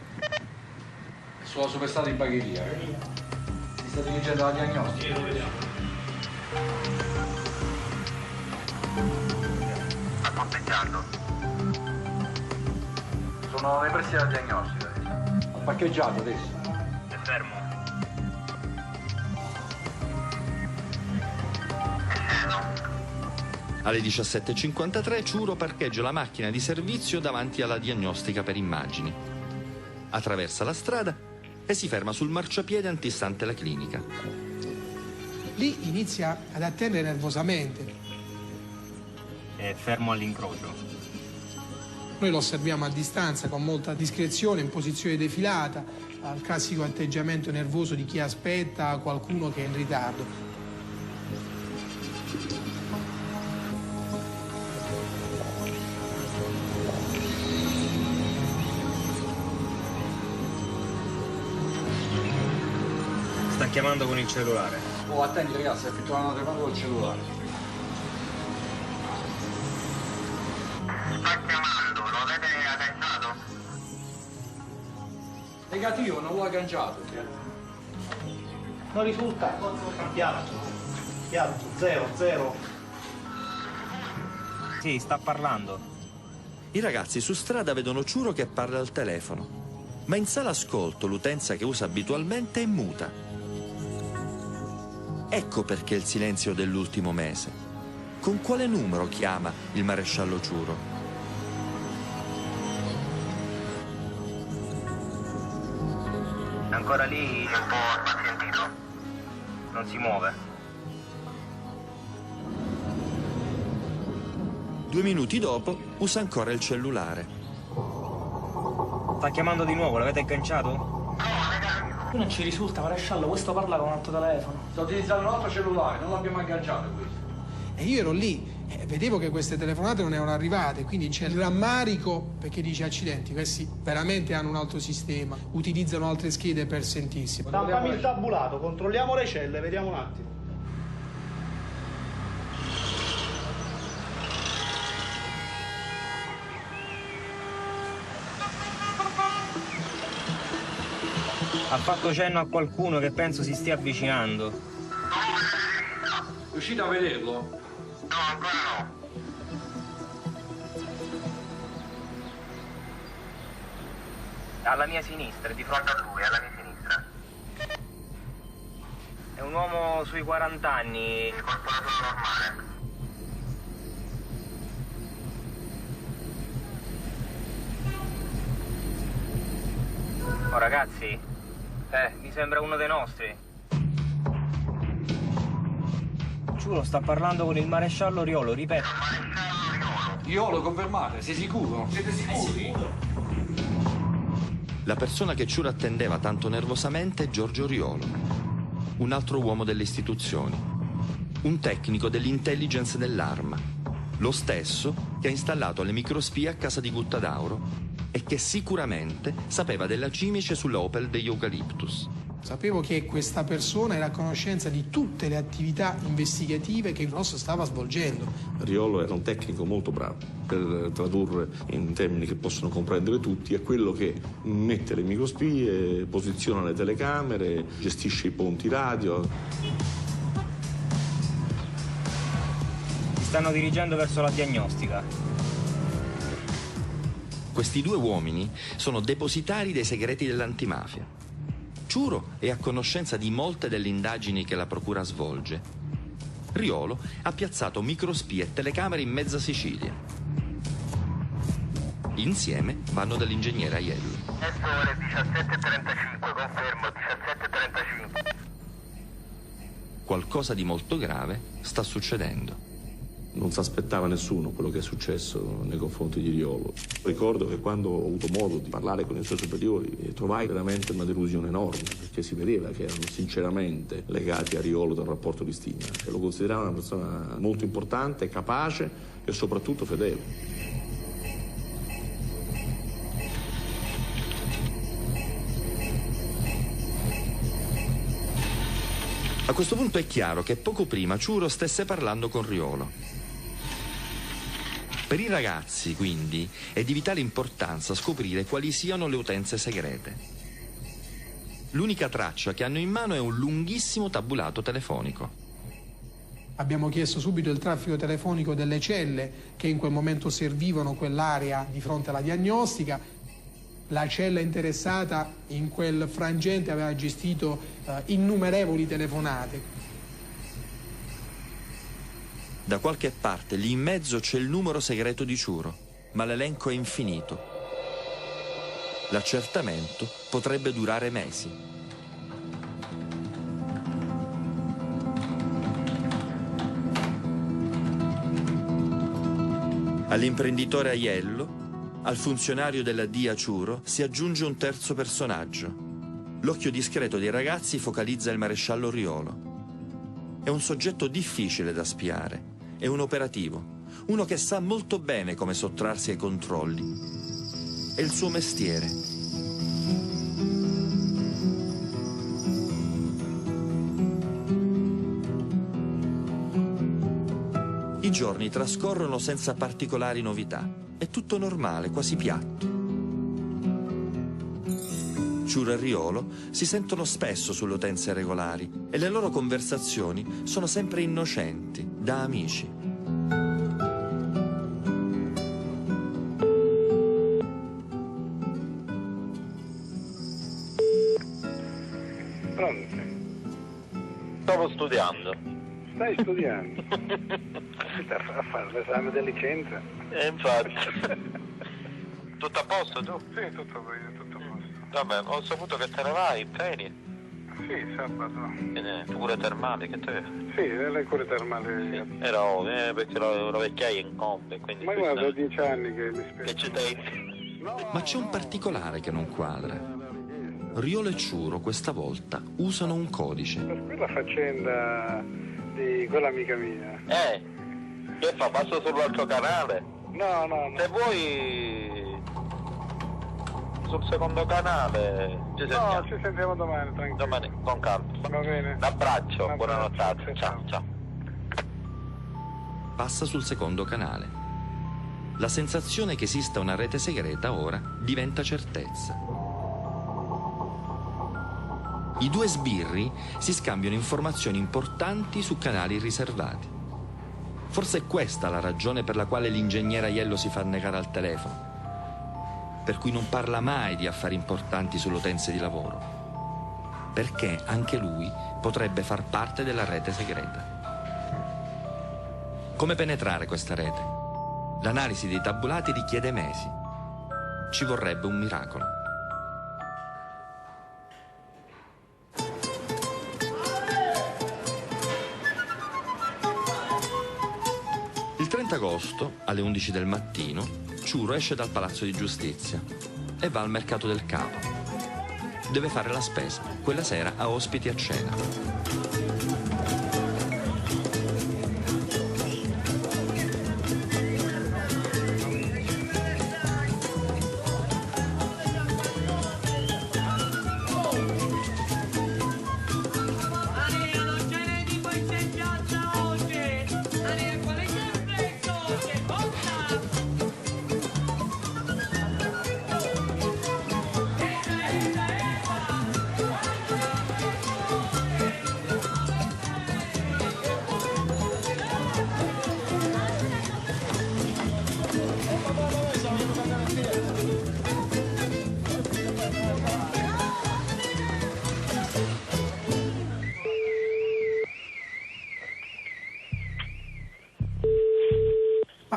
Sulla superstrada di Bagheria. Si sta dirigendo alla diagnostica. Sta ponteggiando. Sono nei pressi della diagnostica. Ha parcheggiato adesso. È fermo. Alle 17:53 Ciuro parcheggia la macchina di servizio davanti alla diagnostica per immagini. Attraversa la strada e si ferma sul marciapiede antistante la clinica. Lì inizia ad attendere nervosamente. È fermo all'incrocio. Noi lo osserviamo a distanza con molta discrezione, in posizione defilata, al classico atteggiamento nervoso di chi aspetta qualcuno che è in ritardo. Sta chiamando con il cellulare. Oh, attenti ragazzi, effettuano una telefonata col cellulare. Sta chiamando, lo avete agganciato? Negativo, non l'ho agganciato. Non risulta. Piatto. Piatto, 0. Sì, sta parlando. I ragazzi su strada vedono Ciuro che parla al telefono, ma in sala ascolto l'utenza che usa abitualmente è muta. Ecco perché il silenzio dell'ultimo mese. Con quale numero chiama il maresciallo Ciuro? Ancora lì? Un po' sentito. Non si muove. 2 minuti dopo usa ancora il cellulare. Sta chiamando di nuovo, l'avete agganciato? Qui non ci risulta, maresciallo, questo parla con un altro telefono. Sto utilizzando un altro cellulare, non l'abbiamo agganciato questo. E io ero lì, vedevo che queste telefonate non erano arrivate, quindi c'è il rammarico, perché dice accidenti, questi veramente hanno un altro sistema, utilizzano altre schede per sentirsi. Stampami il tabulato, controlliamo le celle, vediamo un attimo. Ha fatto cenno a qualcuno che penso si stia avvicinando. Riuscite a vederlo? No, ancora no. Alla mia sinistra, di fronte a lui, alla mia sinistra. È un uomo sui 40 anni. Incorporato normale. Oh ragazzi, mi sembra uno dei nostri. Ciuro sta parlando con il maresciallo Riolo, ripeto. Riolo, confermate, sei sicuro? Siete sicuri? La persona che Ciuro attendeva tanto nervosamente è Giorgio Riolo, un altro uomo delle istituzioni, un tecnico dell'intelligence dell'Arma, lo stesso che ha installato le microspie a casa di Guttadauro e che sicuramente sapeva della cimice sulla Opel degli Eucalyptus. Sapevo che questa persona era a conoscenza di tutte le attività investigative che il Rosso stava svolgendo. Riolo era un tecnico molto bravo per tradurre in termini che possono comprendere tutti, è quello che mette le microspie, posiziona le telecamere, gestisce i ponti radio. Si stanno dirigendo verso la diagnostica. Questi 2 uomini sono depositari dei segreti dell'antimafia. Ciuro è a conoscenza di molte delle indagini che la procura svolge. Riolo ha piazzato microspie e telecamere in mezza Sicilia. Insieme vanno dall'ingegnere Aiello. Adesso ore 17:35, confermo, 17:35. Qualcosa di molto grave sta succedendo. Non si aspettava nessuno quello che è successo nei confronti di Riolo. Ricordo che quando ho avuto modo di parlare con i suoi superiori trovai veramente una delusione enorme, perché si vedeva che erano sinceramente legati a Riolo da un rapporto di stima. E lo consideravano una persona molto importante, capace e soprattutto fedele. A questo punto è chiaro che poco prima Ciuro stesse parlando con Riolo. Per i ragazzi, quindi, è di vitale importanza scoprire quali siano le utenze segrete. L'unica traccia che hanno in mano è un lunghissimo tabulato telefonico. Abbiamo chiesto subito il traffico telefonico delle celle che in quel momento servivano quell'area di fronte alla diagnostica. La cella interessata in quel frangente aveva gestito innumerevoli telefonate. Da qualche parte lì in mezzo c'è il numero segreto di Ciuro, ma l'elenco è infinito. L'accertamento potrebbe durare mesi. All'imprenditore Aiello Al funzionario della DIA Ciuro si aggiunge un terzo personaggio. L'occhio discreto dei ragazzi focalizza il maresciallo Riolo. È un soggetto difficile da spiare, è un operativo, uno che sa molto bene come sottrarsi ai controlli. È il suo mestiere. I giorni trascorrono senza particolari novità. È tutto normale, quasi piatto. Ciuro e Riolo si sentono spesso sulle utenze regolari e le loro conversazioni sono sempre innocenti, da amici. Pronto? Stavo studiando. Stai studiando? A fare l'esame di licenza? Infatti. Tutto a posto tu? Sì, tutto a posto. Vabbè, ho saputo che te ne vai in treni. Sì, sabato. Cure termali, che te? Sì, le cure termali. Sì, era ovvio, perché la vecchiaia incombe, quindi... Ma guarda, 10 anni che mi spiego. Che ci dai? Ma c'è un particolare che non quadra. Riolo e Ciuro questa volta usano un codice. Per quella faccenda di quell'amica mia. Che fa? Passo sull'altro canale? No. Se vuoi... sul secondo canale ci sentiamo. No, ci sentiamo domani, tranquillo. Domani, con calma. Va bene. Un abbraccio, buonanotte. Ciao. Passa sul secondo canale. La sensazione che esista una rete segreta ora diventa certezza. I due sbirri si scambiano informazioni importanti su canali riservati. Forse è questa la ragione per la quale l'ingegnere Aiello si fa negare al telefono, per cui non parla mai di affari importanti sulle utenze di lavoro, perché anche lui potrebbe far parte della rete segreta. Come penetrare questa rete? L'analisi dei tabulati richiede mesi. Ci vorrebbe un miracolo. Il 30 agosto, alle 11 del mattino, Ciuro esce dal Palazzo di Giustizia e va al mercato del Capo. Deve fare la spesa. Quella sera ha ospiti a cena.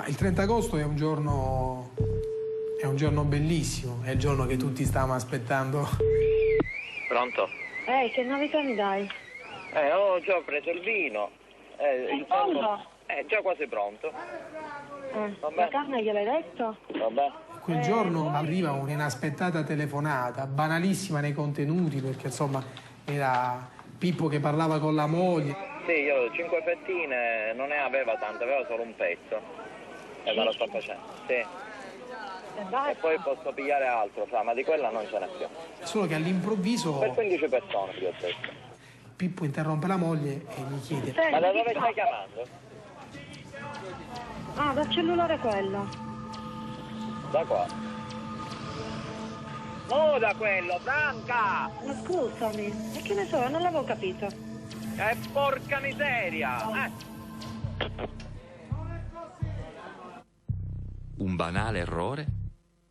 Il 30 agosto è un giorno bellissimo, è il giorno che tutti stavamo aspettando. Pronto? Che novità mi dai? Ho già preso il vino. Il pronto? Già quasi pronto. La carne gliel'hai detto? Vabbè. Quel giorno arriva un'inaspettata telefonata, banalissima nei contenuti, perché insomma era Pippo che parlava con la moglie. Sì, io 5 fettine non ne aveva tante, aveva solo un pezzo. E me lo sto facendo, sì. E poi posso pigliare altro, ma di quella non ce n'è più. Solo che all'improvviso Per 15 persone, vi ho detto. Pippo interrompe la moglie e mi chiede: Ma da dove stai chiamando? Ah, dal cellulare quello. Da qua. No, da quello, Franca! Ma scusami, e che ne so, non l'avevo capito. Porca miseria! Un banale errore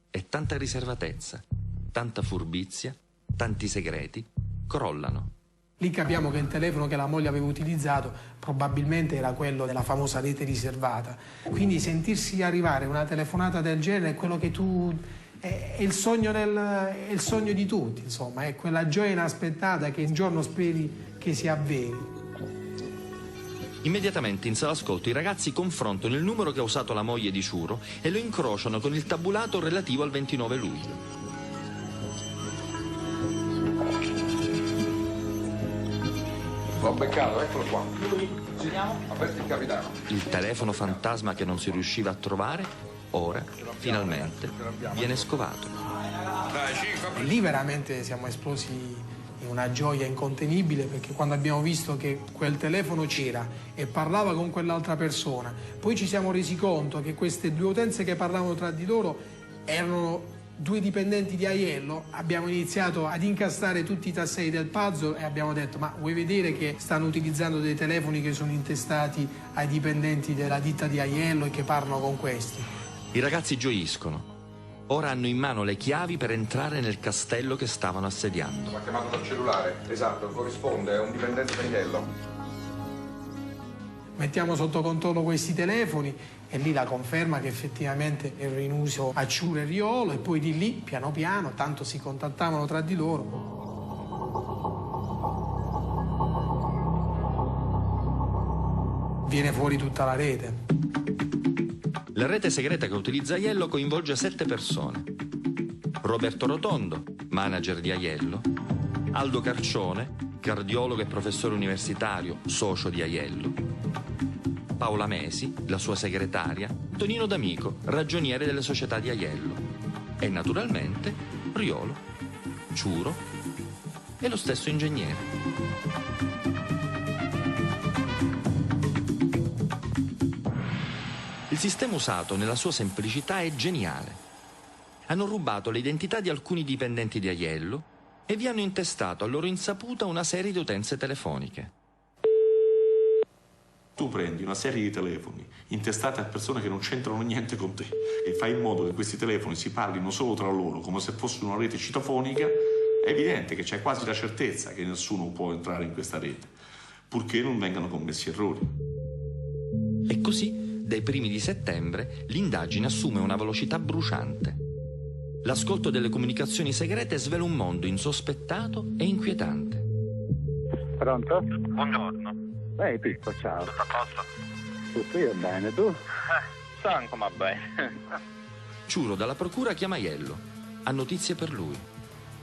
e tanta riservatezza, tanta furbizia, tanti segreti crollano. Lì capiamo che il telefono che la moglie aveva utilizzato probabilmente era quello della famosa rete riservata. Quindi sentirsi arrivare una telefonata del genere è quello che tu... è il sogno di tutti, insomma, è quella gioia inaspettata che un giorno speri che si avveri. Immediatamente in sala ascolto i ragazzi confrontano il numero che ha usato la moglie di Ciuro e lo incrociano con il tabulato relativo al 29 luglio. L'ho beccato, eccolo qua. Segniamo, avverti il capitano. Il telefono fantasma che non si riusciva a trovare, ora, finalmente, viene scovato. E lì veramente siamo esplosi in una gioia incontenibile, perché quando abbiamo visto che quel telefono c'era e parlava con quell'altra persona, poi ci siamo resi conto che queste due utenze che parlavano tra di loro erano due dipendenti di Aiello. Abbiamo iniziato ad incastare tutti i tasselli del puzzle e abbiamo detto: ma vuoi vedere che stanno utilizzando dei telefoni che sono intestati ai dipendenti della ditta di Aiello e che parlano con questi? I ragazzi gioiscono. Ora hanno in mano le chiavi per entrare nel castello che stavano assediando. Mi ha chiamato dal cellulare, esatto, corrisponde, è un dipendente di Aiello. Mettiamo sotto controllo questi telefoni e lì la conferma che effettivamente ero in uso a Ciuro e Riolo, e poi di lì, piano piano, tanto si contattavano tra di loro, viene fuori tutta la rete. La rete segreta che utilizza Aiello coinvolge 7 persone. Roberto Rotondo, manager di Aiello, Aldo Carcione, cardiologo e professore universitario, socio di Aiello, Paola Mesi, la sua segretaria, Tonino D'Amico, ragioniere delle società di Aiello, e naturalmente Riolo, Ciuro e lo stesso ingegnere. Il sistema usato nella sua semplicità è geniale. Hanno rubato le identità di alcuni dipendenti di Aiello e vi hanno intestato a loro insaputa una serie di utenze telefoniche. Tu prendi una serie di telefoni intestati a persone che non c'entrano niente con te e fai in modo che questi telefoni si parlino solo tra loro come se fosse una rete citofonica. È evidente che c'è quasi la certezza che nessuno può entrare in questa rete, purché non vengano commessi errori. E così, dai primi di settembre, l'indagine assume una velocità bruciante. L'ascolto delle comunicazioni segrete svela un mondo insospettato e inquietante. Pronto? Buongiorno. Ehi Pippo, ciao. Tutto a posto? Tutto io bene, tu? Stanco ma bene. Ciuro dalla procura chiama Aiello. Ha notizie per lui.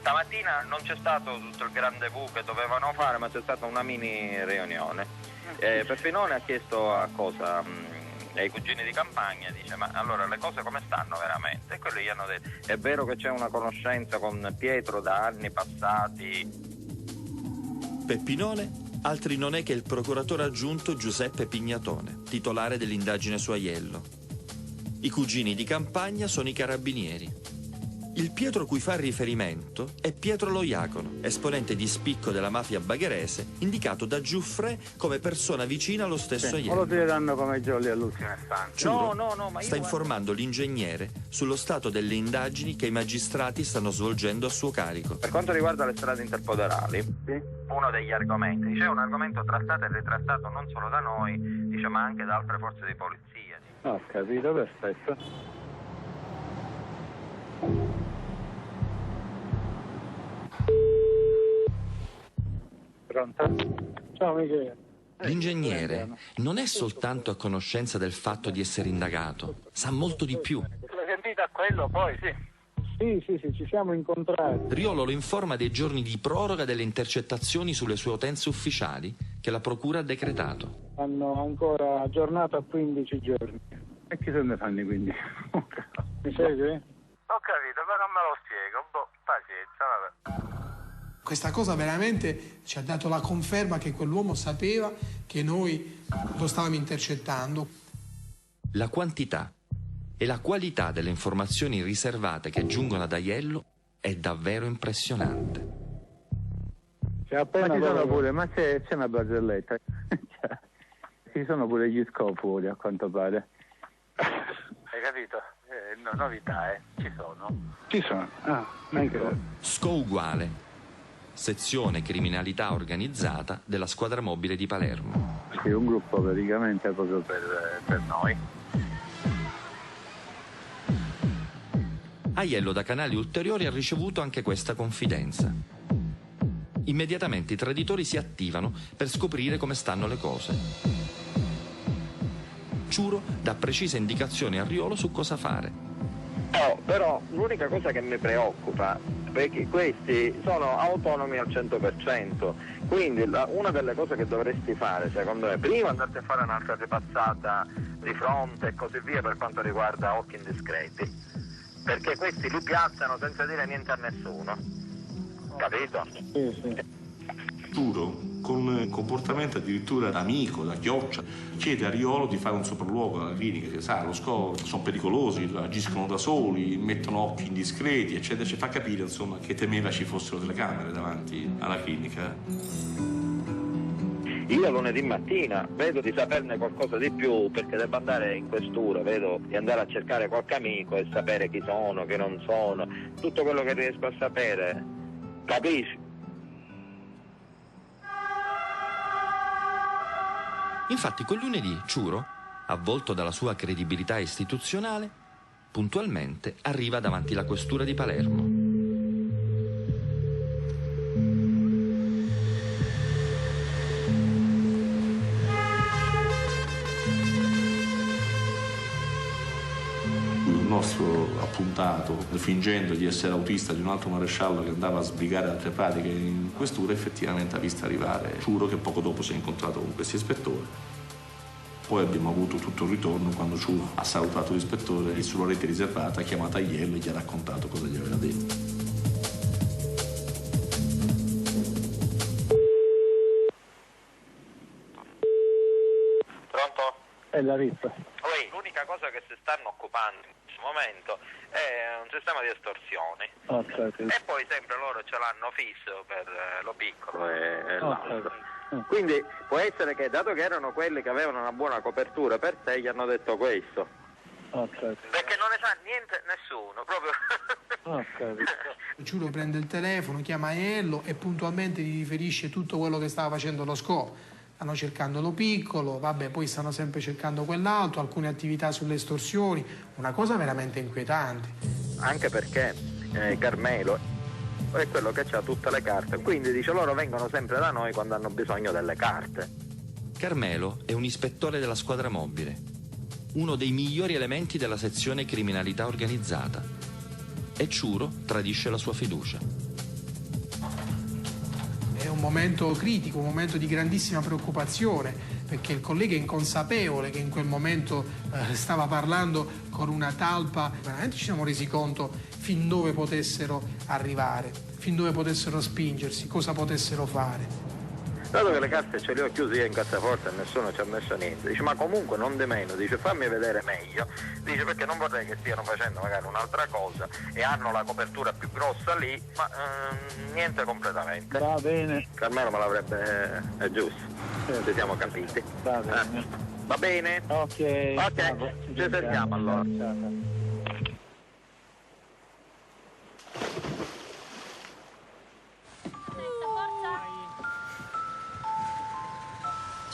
Stamattina non c'è stato tutto il grande V che dovevano fare, ma c'è stata una mini riunione. Peppinone ha chiesto a cosa? Ai cugini di campagna, dice: ma allora le cose come stanno veramente? E quelli gli hanno detto: è vero che c'è una conoscenza con Pietro da anni passati. Peppinone altri non è che il procuratore aggiunto Giuseppe Pignatone, titolare dell'indagine su Aiello. I cugini di campagna sono i carabinieri. Il Pietro cui fa riferimento è Pietro Lo Iacono, esponente di spicco della mafia bagherese, indicato da Giuffre come persona vicina allo stesso Aiello. Lo tireranno come jolly all'ultimo istante. Ciuro ma sta informando l'ingegnere sullo stato delle indagini che i magistrati stanno svolgendo a suo carico. Per quanto riguarda le strade interpoderali, uno degli argomenti, dice, è un argomento trattato e ritrattato non solo da noi, dice, ma anche da altre forze di polizia. Ho capito, perfetto. Pronto? Ciao Michele. L'ingegnere non è soltanto a conoscenza del fatto di essere indagato, sa molto di più. L'hai sentito a quello poi, sì? Sì, ci siamo incontrati. Riolo lo informa dei giorni di proroga delle intercettazioni sulle sue utenze ufficiali che la procura ha decretato. Hanno ancora aggiornato a 15 giorni. E chi se ne fanno i 15? Mi segui? Ho capito, però non me lo spiego. Pazienza, vabbè. Questa cosa veramente ci ha dato la conferma che quell'uomo sapeva che noi lo stavamo intercettando. La quantità e la qualità delle informazioni riservate che giungono ad Aiello è davvero impressionante. C'è appena ma c'è una barzelletta. Ci sono pure gli scopoli, a quanto pare. Hai capito? Novità, ci sono. Ci sono, SCO uguale, sezione criminalità organizzata della squadra mobile di Palermo. Sì, un gruppo praticamente proprio per noi. Aiello da canali ulteriori ha ricevuto anche questa confidenza. Immediatamente i traditori si attivano per scoprire come stanno le cose. Ciuro dà precise indicazioni a Riolo su cosa fare. Però l'unica cosa che mi preoccupa, perché questi sono autonomi al 100%, quindi una delle cose che dovresti fare, secondo me, prima andarti a fare un'altra ripassata di fronte e così via per quanto riguarda occhi indiscreti, perché questi li piazzano senza dire niente a nessuno, capito? Sì. Ciuro, con comportamento addirittura da amico, da chioccia, chiede a Riolo di fare un sopralluogo alla clinica, che sa, lo SCO sono pericolosi, agiscono da soli, mettono occhi indiscreti, eccetera, ci fa capire insomma che temeva ci fossero telecamere davanti alla clinica. Io lunedì mattina vedo di saperne qualcosa di più, perché devo andare in questura, vedo di andare a cercare qualche amico e sapere chi sono, chi non sono, tutto quello che riesco a sapere, capisci? Infatti quel lunedì Ciuro, avvolto dalla sua credibilità istituzionale, puntualmente arriva davanti la questura di Palermo. Il nostro appuntato, fingendo di essere autista di un altro maresciallo che andava a sbrigare altre pratiche in questura, effettivamente ha visto arrivare Ciuro, che poco dopo si è incontrato con questi ispettori. Poi abbiamo avuto tutto il ritorno quando Ciuro ha salutato l'ispettore e sulla rete riservata ha chiamato Aiello e gli ha raccontato cosa gli aveva detto. Pronto? È la VIP. L'unica cosa che si stanno occupando in questo momento è un sistema di estorsioni. E poi sempre loro ce l'hanno fisso per lo piccolo e l'altro. Quindi può essere che, dato che erano quelli che avevano una buona copertura per sé, gli hanno detto questo. Perché non ne sa niente nessuno, proprio. Ciuro prende il telefono, chiama Aiello e puntualmente gli riferisce tutto quello che stava facendo lo SCO. Stanno cercando lo piccolo, vabbè, poi stanno sempre cercando quell'altro, alcune attività sulle estorsioni, una cosa veramente inquietante. Anche perché Carmelo è quello che ha tutte le carte, quindi dice loro vengono sempre da noi quando hanno bisogno delle carte. Carmelo è un ispettore della squadra mobile, uno dei migliori elementi della sezione criminalità organizzata, e Ciuro tradisce la sua fiducia. È un momento critico, un momento di grandissima preoccupazione, perché il collega è inconsapevole che in quel momento stava parlando con una talpa. Veramente ci siamo resi conto fin dove potessero arrivare, fin dove potessero spingersi, cosa potessero fare. Dato che le carte ce le ho chiuse io in cassaforte e nessuno ci ha messo niente, dice ma comunque non di meno, dice fammi vedere meglio, dice perché non vorrei che stiano facendo magari un'altra cosa e hanno la copertura più grossa lì, ma niente completamente. Va bene. Carmelo me l'avrebbe, è giusto, ci siamo capiti. Va bene. Va bene? Ok, ci sentiamo allora.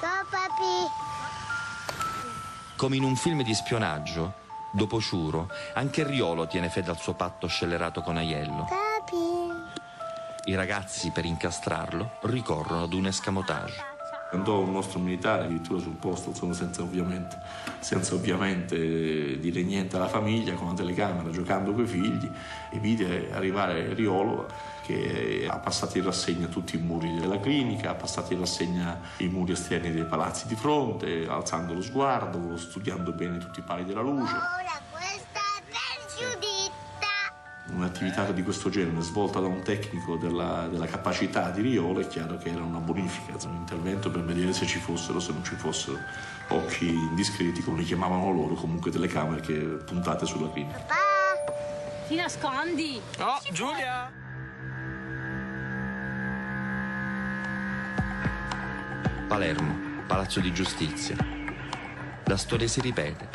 Ciao papi. Come in un film di spionaggio, dopo Ciuro, anche Riolo tiene fede al suo patto scellerato con Aiello. Papi. I ragazzi, per incastrarlo, ricorrono ad un escamotage. Andò un nostro militare addirittura sul posto, insomma, senza ovviamente dire niente alla famiglia, con la telecamera, giocando coi figli, e vide arrivare Riolo che ha passato in rassegna tutti i muri della clinica, ha passato in rassegna i muri esterni dei palazzi di fronte, alzando lo sguardo, studiando bene tutti i pali della luce. Ora questa per Giuditta. Un'attività di questo genere svolta da un tecnico della capacità di Riolo, è chiaro che era una bonifica, un intervento per vedere se ci fossero, se non ci fossero occhi indiscreti, come li chiamavano loro, comunque telecamere che puntate sulla clinica. Papà. Ti nascondi? Oh, Giulia! Palermo, Palazzo di Giustizia. La storia si ripete.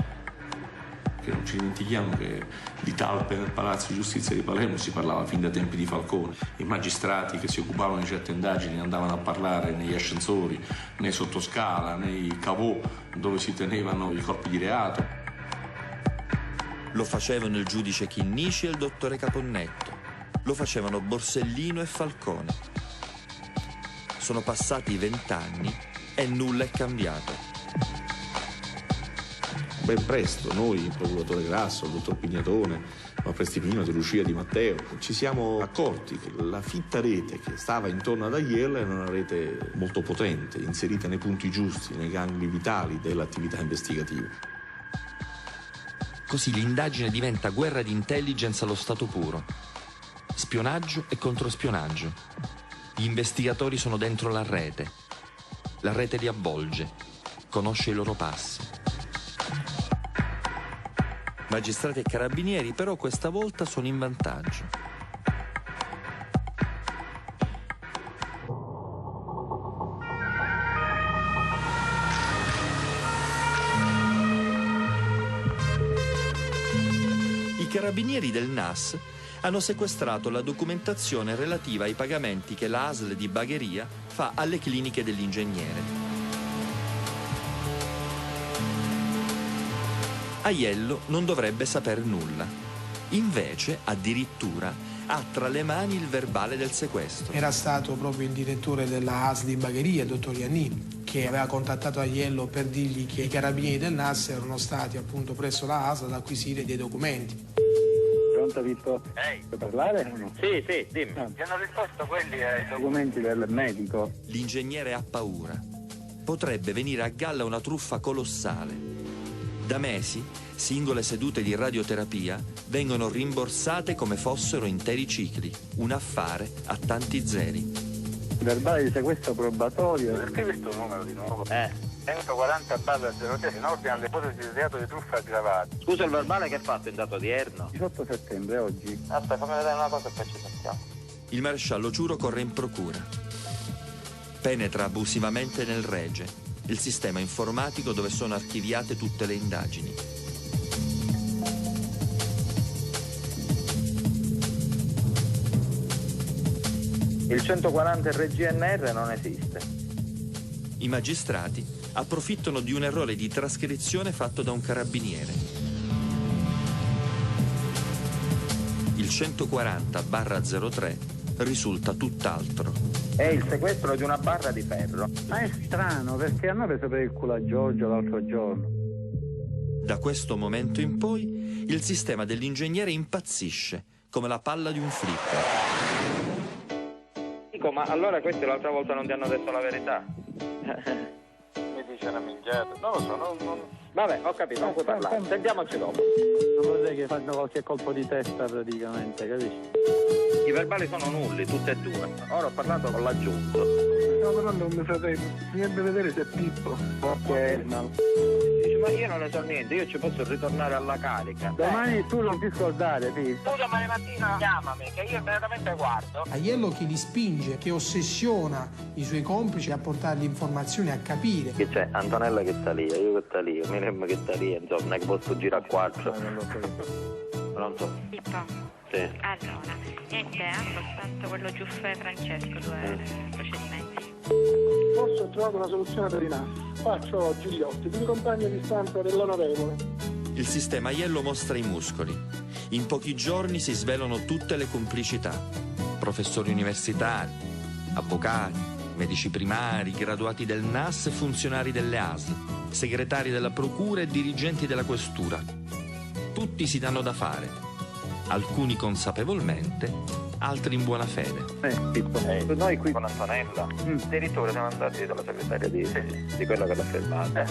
Che non ci dimentichiamo che di talpe nel Palazzo di Giustizia di Palermo si parlava fin dai tempi di Falcone. I magistrati che si occupavano di certe indagini andavano a parlare negli ascensori, nei sottoscala, nei cavò dove si tenevano i corpi di reato. Lo facevano il giudice Chinnici e il dottore Caponnetto. Lo facevano Borsellino e Falcone. Sono passati 20 anni e nulla è cambiato. Ben presto noi, il procuratore Grasso, il dottor Pignatone, ma presti prima di Lucia Di Matteo, ci siamo accorti che la fitta rete che stava intorno ad Aiello era una rete molto potente, inserita nei punti giusti, nei gangli vitali dell'attività investigativa. Così l'indagine diventa guerra di intelligence allo stato puro. Spionaggio e controspionaggio. Gli investigatori sono dentro la rete li avvolge, conosce i loro passi. Magistrati e carabinieri però questa volta sono in vantaggio. I carabinieri del NAS hanno sequestrato la documentazione relativa ai pagamenti che la ASL di Bagheria fa alle cliniche dell'ingegnere. Aiello non dovrebbe saper nulla. Invece, addirittura, ha tra le mani il verbale del sequestro. Era stato proprio il direttore della ASL di Bagheria, il dottor Iannini, che aveva contattato Aiello per dirgli che i carabinieri del NAS erano stati appunto presso la ASL ad acquisire dei documenti. Pronto Pippo? Ehi. Puoi parlare o no? Sì, dimmi. Ti hanno risposto quelli ai documenti del medico. L'ingegnere ha paura. Potrebbe venire a galla una truffa colossale. Da mesi, singole sedute di radioterapia vengono rimborsate come fossero interi cicli. Un affare a tanti zeri. Verbale di sequestro probatorio. Perché questo numero di nuovo? 140/03 in ordine alle ipotesi di reato di truffa aggravata. Scusa, il verbale che hai fatto in data odierno? 18 settembre, oggi. Aspetta, fammi vedere una cosa e poi ci sentiamo. Il maresciallo Ciuro corre in procura. Penetra abusivamente nel Rege, il sistema informatico dove sono archiviate tutte le indagini. Il 140 RGNR non esiste. I magistrati approfittano di un errore di trascrizione fatto da un carabiniere. Il 140/03 risulta tutt'altro. È il sequestro di una barra di ferro. Ma è strano, perché hanno preso per il culo a Giorgio l'altro giorno. Da questo momento in poi il sistema dell'ingegnere impazzisce come la palla di un flipper. Dico, ma allora questi l'altra volta non ti hanno detto la verità? Mi dice una minchiata. Non lo so, non... Vabbè, ho capito, non puoi parlare. Sentiamoci dopo. Non vorrei che fanno qualche colpo di testa praticamente, capisci? I verbali sono nulli, tutti e due. Ora ho parlato con l'aggiunto. Stiamo parlando con mio fratello. Bisognerebbe vedere se è Pippo. Ok, no. Dice, ma io non ne so niente, io ci posso ritornare alla carica. Domani tu non ti scordare, Pippo. Tu domani mattina chiamami, che io immediatamente guardo. Aiello che li spinge, che ossessiona i suoi complici a portargli informazioni, a capire. Che c'è? Antonella che sta lì, io che sta lì, Miriam che sta lì, insomma, non è che posso girare a quattro. Pronto? Pippo. Sì. Allora, niente, hanno fatto quello Giuffè Francesco, due procedimenti. Forse ho trovato una soluzione per i NAS. Faccio Gigliotti, il compagno di stanza dell'onorevole. Il sistema Aiello mostra i muscoli. In pochi giorni si svelano tutte le complicità. Professori universitari, avvocati, medici primari, graduati del NAS e funzionari delle ASL, segretari della procura e dirigenti della questura. Tutti si danno da fare. Alcuni consapevolmente, altri in buona fede. Pippo, noi qui con Antonella, addirittura siamo andati dalla segretaria di quella che l'ha fermata.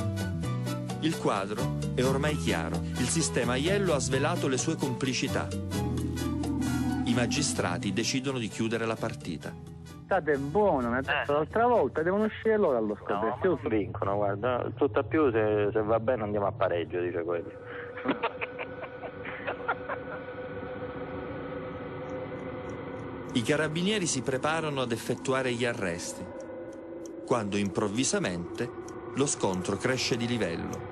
Il quadro è ormai chiaro. Il sistema Aiello ha svelato le sue complicità. I magistrati decidono di chiudere la partita. State buono, mi ha detto l'altra volta, devono uscire loro dallo scoperto. No, vincono, guarda, tutto più se va bene andiamo a pareggio, dice quello. I carabinieri si preparano ad effettuare gli arresti, quando improvvisamente lo scontro cresce di livello.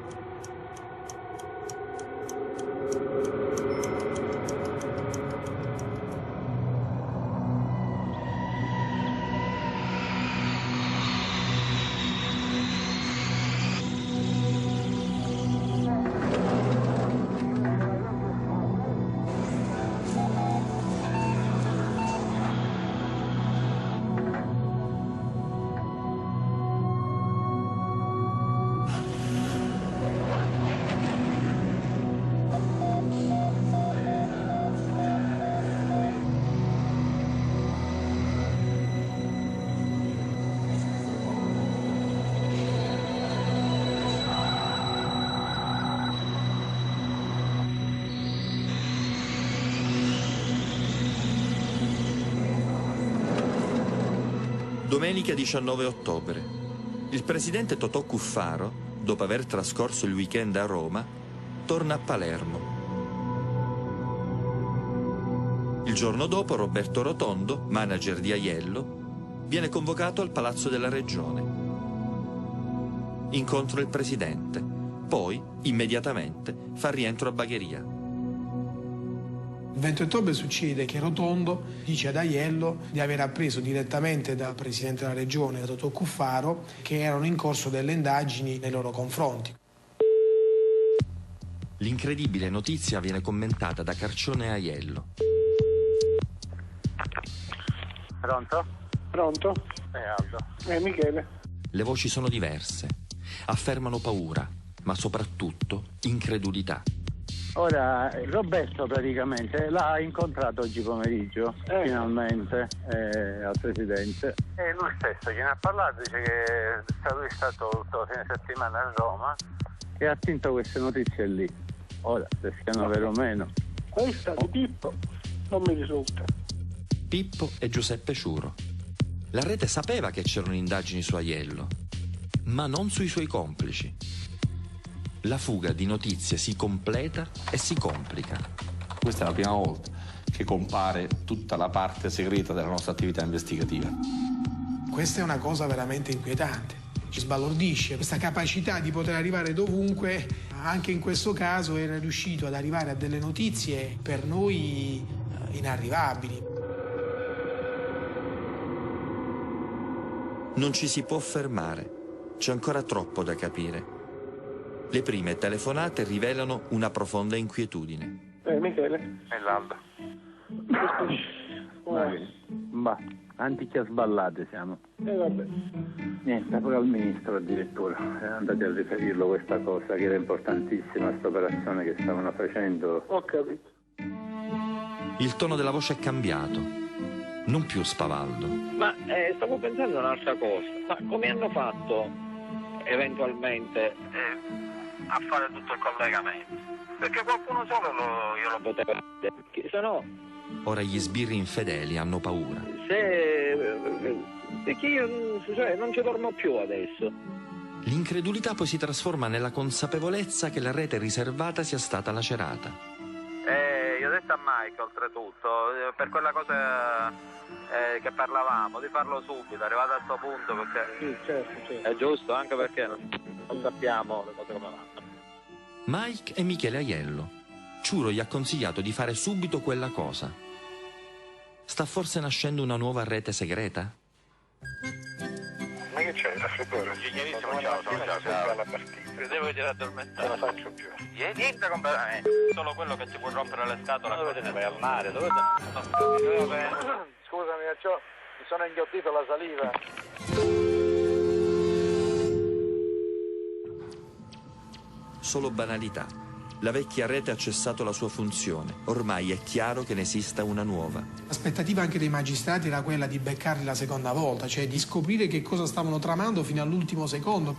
Domenica 19 ottobre. Il presidente Totò Cuffaro, dopo aver trascorso il weekend a Roma, torna a Palermo. Il giorno dopo Roberto Rotondo, manager di Aiello, viene convocato al Palazzo della Regione. Incontra il presidente, poi, immediatamente, fa rientro a Bagheria. Il 20 ottobre succede che Rotondo dice ad Aiello di aver appreso direttamente dal presidente della regione, Totò Cuffaro, che erano in corso delle indagini nei loro confronti. L'incredibile notizia viene commentata da Carcione e Aiello. Pronto? Pronto? Aldo. Michele. Le voci sono diverse, affermano paura, ma soprattutto incredulità. Ora, Roberto praticamente l'ha incontrato oggi pomeriggio, finalmente, al presidente. E lui stesso gliene ha parlato, dice che lui è stato tutto fine settimana a Roma e ha tinto queste notizie lì. Ora, se siano vero o meno. Questa di Pippo non mi risulta. Pippo e Giuseppe Ciuro. La rete sapeva che c'erano indagini su Aiello, ma non sui suoi complici. La fuga di notizie si completa e si complica. Questa è la prima volta che compare tutta la parte segreta della nostra attività investigativa. Questa è una cosa veramente inquietante. Ci sbalordisce questa capacità di poter arrivare dovunque. Anche in questo caso era riuscito ad arrivare a delle notizie per noi inarrivabili. Non ci si può fermare, c'è ancora troppo da capire. Le prime telefonate rivelano una profonda inquietudine. Michele. E l'Aldo. Ma antiche sballate siamo. Vabbè. Niente, pure al ministro addirittura. Andate a riferirlo questa cosa, che era importantissima, questa operazione che stavano facendo. Ho capito. Il tono della voce è cambiato. Non più spavaldo. Ma stavo pensando a un'altra cosa. Ma come hanno fatto eventualmente a fare tutto il collegamento? Perché qualcuno solo io lo potevo vedere, perché se no... Ora gli sbirri infedeli hanno paura. Perché io non ci dormo più adesso. L'incredulità poi si trasforma nella consapevolezza che la rete riservata sia stata lacerata. Io ho detto a Mike, oltretutto, per quella cosa che parlavamo, di farlo subito, arrivato a questo punto, perché sì, certo. È giusto, anche perché non sappiamo le cose come vanno. Mike e Michele Aiello. Ciuro gli ha consigliato di fare subito quella cosa. Sta forse nascendo una nuova rete segreta? Ma che c'è? Raffreddore? Ingegnerissimo, ciao, sono già alla partita. Credevo che ti era addormentato. Non la faccio più. Niente completamente. Solo quello che ti può rompere le scatole. Dove te ne vai al mare? Dove te ne Scusami, mi sono inghiottito la saliva. Solo banalità. La vecchia rete ha cessato la sua funzione. Ormai è chiaro che ne esista una nuova. L'aspettativa anche dei magistrati era quella di beccarli la seconda volta, cioè di scoprire che cosa stavano tramando fino all'ultimo secondo.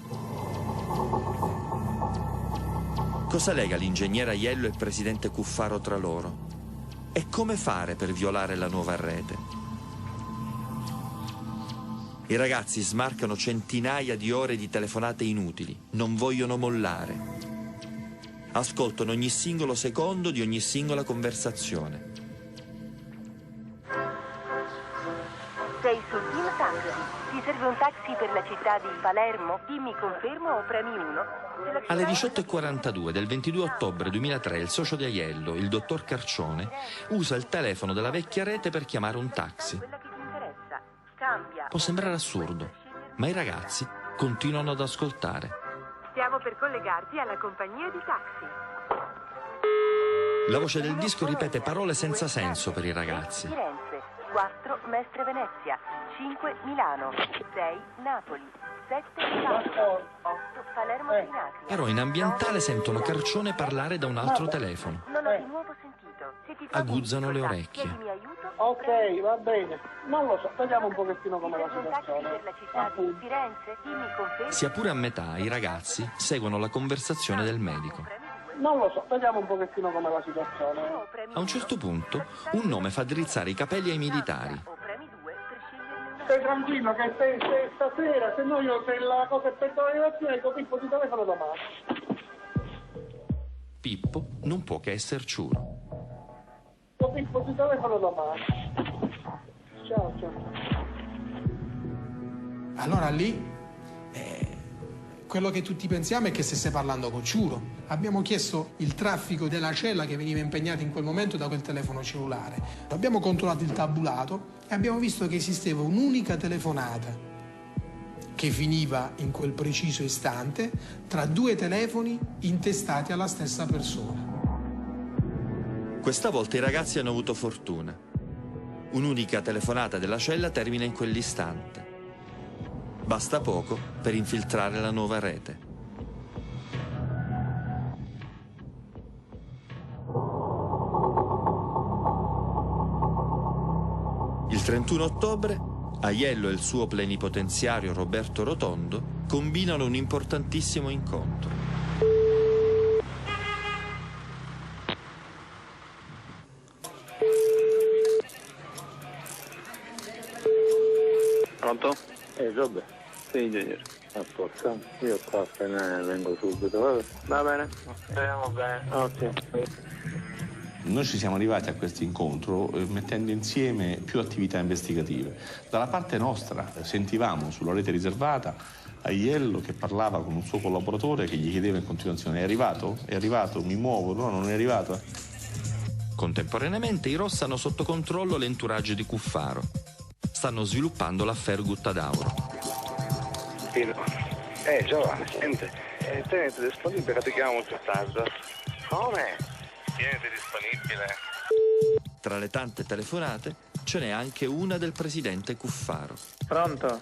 Cosa lega l'ingegnere Aiello e il presidente Cuffaro tra loro? E come fare per violare la nuova rete? I ragazzi smarcano centinaia di ore di telefonate inutili, non vogliono mollare. Ascoltano ogni singolo secondo di ogni singola conversazione. Sei sul Team Taxi. Ti serve un taxi per la città di Palermo? Dimmi confermo o premi 1. Alle 18:42 del 22 ottobre 2003 il socio di Aiello, il dottor Carcione, usa il telefono della vecchia rete per chiamare un taxi. Può sembrare assurdo, ma i ragazzi continuano ad ascoltare. Stiamo per collegarti alla compagnia di taxi. La voce del disco ripete parole senza senso per i ragazzi. Firenze, 4 Mestre Venezia, 5 Milano, 6 Napoli, 7 Milano, 8 Palermo Trinacria. Però in ambientale sentono Carcione parlare da un altro telefono. Non ho di nuovo sentito. Se ti trovi Aguzzano le orecchie. chiedimi aiuto. Ok, va bene. Non lo so, vediamo un pochettino come la situazione. Per la città di Firenze, dimmi confermo. Sia pure a metà, i ragazzi seguono la conversazione del medico. Non lo so, vediamo un pochettino come la situazione. A un certo punto, un nome fa drizzare i capelli ai militari. stai tranquillo che se stasera, se la cosa è per la ecco Pippo ti telefono domani. Pippo non può che esser ciuro. Pippo ti telefono domani. Ciao, ciao. Allora lì quello che tutti pensiamo è che stesse parlando con Ciuro. Abbiamo chiesto il traffico della cella che veniva impegnata in quel momento da quel telefono cellulare. Abbiamo controllato il tabulato e abbiamo visto che esisteva un'unica telefonata che finiva in quel preciso istante tra 2 telefoni intestati alla stessa persona. Questa volta i ragazzi hanno avuto fortuna. Un'unica telefonata della cella termina in quell'istante. Basta poco per infiltrare la nuova rete. Il 31 ottobre, Aiello e il suo plenipotenziario Roberto Rotondo combinano un importantissimo incontro. Pronto? Robert. Sì, ingegnere. Ascolta, io qua appena vengo subito, va bene? Speriamo bene. Ok. Noi ci siamo arrivati a questo incontro mettendo insieme più attività investigative. Dalla parte nostra sentivamo sulla rete riservata Aiello che parlava con un suo collaboratore che gli chiedeva in continuazione: è arrivato? È arrivato? Mi muovo? No, non è arrivato. Contemporaneamente i Ross hanno sotto controllo l'entourage di Cuffaro. Stanno sviluppando l'affaire Gutta d'Auro. Giovanni, senti, tenete disponibile che ti chiamo più tardi. Come? Tieniti disponibile. Tra le tante telefonate ce n'è anche una del presidente Cuffaro. Pronto?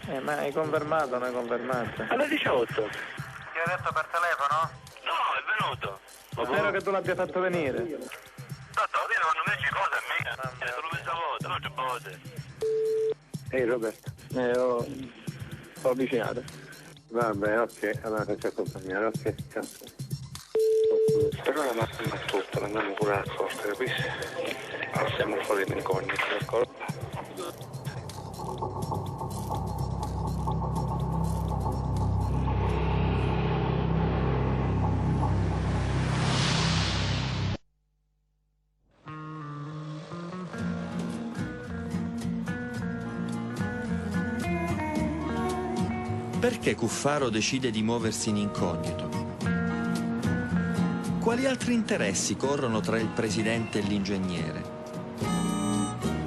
Ehi! Ma hai confermato o non hai confermato? Alle 18. Ti hai detto per telefono? No, è venuto. Ma spero che tu l'abbia fatto venire. Tanto, non mi dici cose a me. Solo questa volta, non c'è cose. Ehi Roberto, ho avvicinato. Vabbè, ok, allora faccio accompagnare, ok, cazzo. Però la massima è tutta, andiamo pure alla corte, capisci? Allora siamo fuori di incognito, d'accordo? Perché Cuffaro decide di muoversi in incognito? Quali altri interessi corrono tra il presidente e l'ingegnere?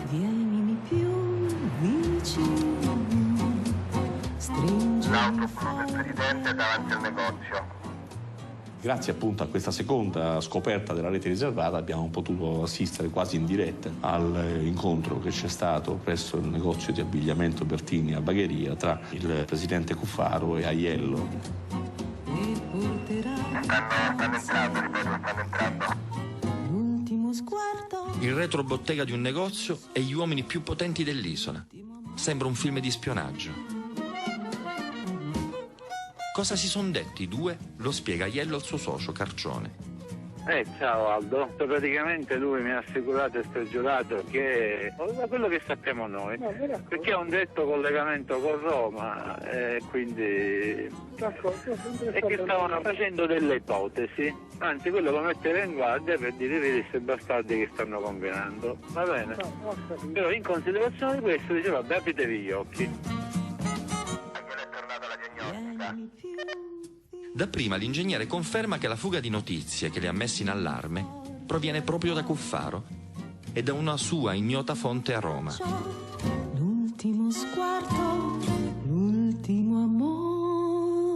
Vienimi più vicino, stringi. L'autobus del presidente davanti al negozio. Grazie appunto a questa seconda scoperta della rete riservata abbiamo potuto assistere quasi in diretta all'incontro che c'è stato presso il negozio di abbigliamento Bertini a Bagheria tra il presidente Cuffaro e Aiello. Stanno entrando. L'ultimo sguardo. Il retrobottega di un negozio e gli uomini più potenti dell'isola. Sembra un film di spionaggio. Cosa si sono detti i due? Lo spiega Aiello al suo socio Carcione. Ciao Aldo, praticamente lui mi ha assicurato e spergiurato che da quello che sappiamo noi, perché ha un diretto collegamento con Roma e quindi e che stavano facendo delle ipotesi, anzi quello lo metteva in guardia per dire vedi questi bastardi che stanno combinando, va bene? Però in considerazione di questo diceva vabbè apritevi gli occhi. Dapprima l'ingegnere conferma che la fuga di notizie che li ha messi in allarme proviene proprio da Cuffaro e da una sua ignota fonte a Roma. L'ultimo sguardo, l'ultimo amor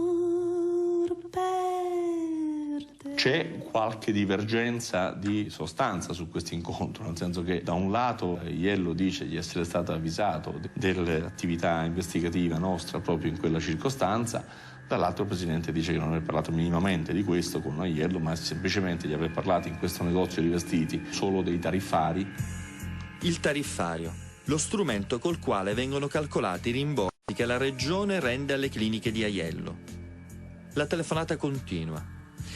perde. C'è qualche divergenza di sostanza su questo incontro, nel senso che da un lato Aiello dice di essere stato avvisato dell'attività investigativa nostra proprio in quella circostanza, dall'altro il Presidente dice che non aver parlato minimamente di questo con Aiello, ma semplicemente di aver parlato in questo negozio di vestiti solo dei tariffari. Il tariffario, lo strumento col quale vengono calcolati i rimborsi che la Regione rende alle cliniche di Aiello. La telefonata continua,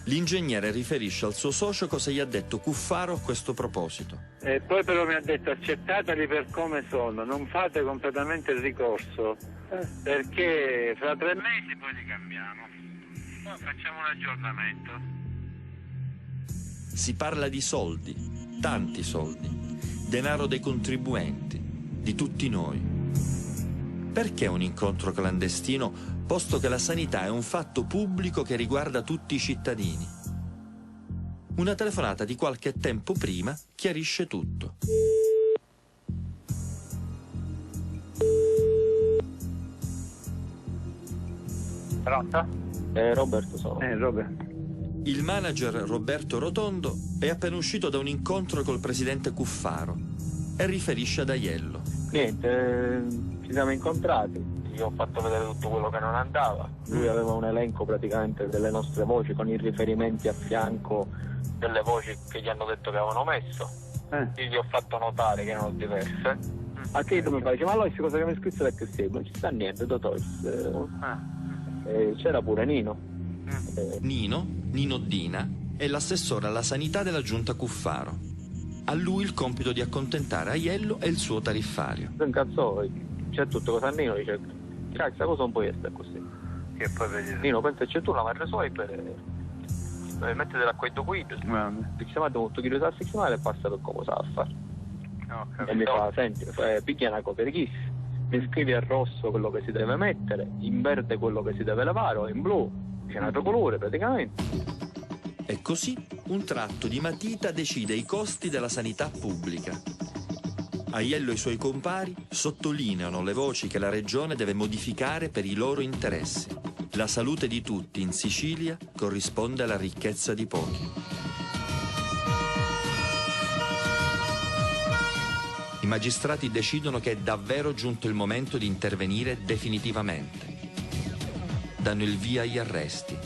L'ingegnere riferisce al suo socio cosa gli ha detto Cuffaro a questo proposito. E poi però mi ha detto accettateli per come sono, non fate completamente il ricorso, perché fra 3 mesi poi li cambiamo. Poi facciamo un aggiornamento. Si parla di soldi, tanti soldi, denaro dei contribuenti, di tutti noi. Perché un incontro clandestino, posto che la sanità è un fatto pubblico che riguarda tutti i cittadini? Una telefonata di qualche tempo prima chiarisce tutto. Pronto? Roberto sono. Roberto. Il manager Roberto Rotondo è appena uscito da un incontro col presidente Cuffaro e riferisce ad Aiello. Niente, ci siamo incontrati, gli ho fatto vedere tutto quello che non andava. Lui aveva un elenco praticamente delle nostre voci con i riferimenti a fianco delle voci che gli hanno detto che avevano messo. Io gli ho fatto notare che erano diverse. A che tu mi fai? Ma allora cosa che mi ha scritto è che sì, non ci sta niente, c'era pure Nino. Nino Dina, è l'assessore alla sanità della giunta Cuffaro. A lui il compito di accontentare Aiello e il suo tariffario. Un cazzo, c'è tutto cosa Nino dice, questa cosa non può essere così. Che poi vedi. Nino, pensa c'è tu la madre sua per mettetela a questo qui. Diciamo molto chiuso la settimana e passa per come sa fare. E mi fa, senti, picchia una copia di Kiss, mi scrivi a rosso quello che si deve mettere, in verde quello che si deve levare o in blu, c'è un altro colore praticamente. E così un tratto di matita decide i costi della sanità pubblica. Aiello e i suoi compari sottolineano le voci che la regione deve modificare per i loro interessi. La salute di tutti in Sicilia corrisponde alla ricchezza di pochi. I magistrati decidono che è davvero giunto il momento di intervenire definitivamente. Danno il via agli arresti.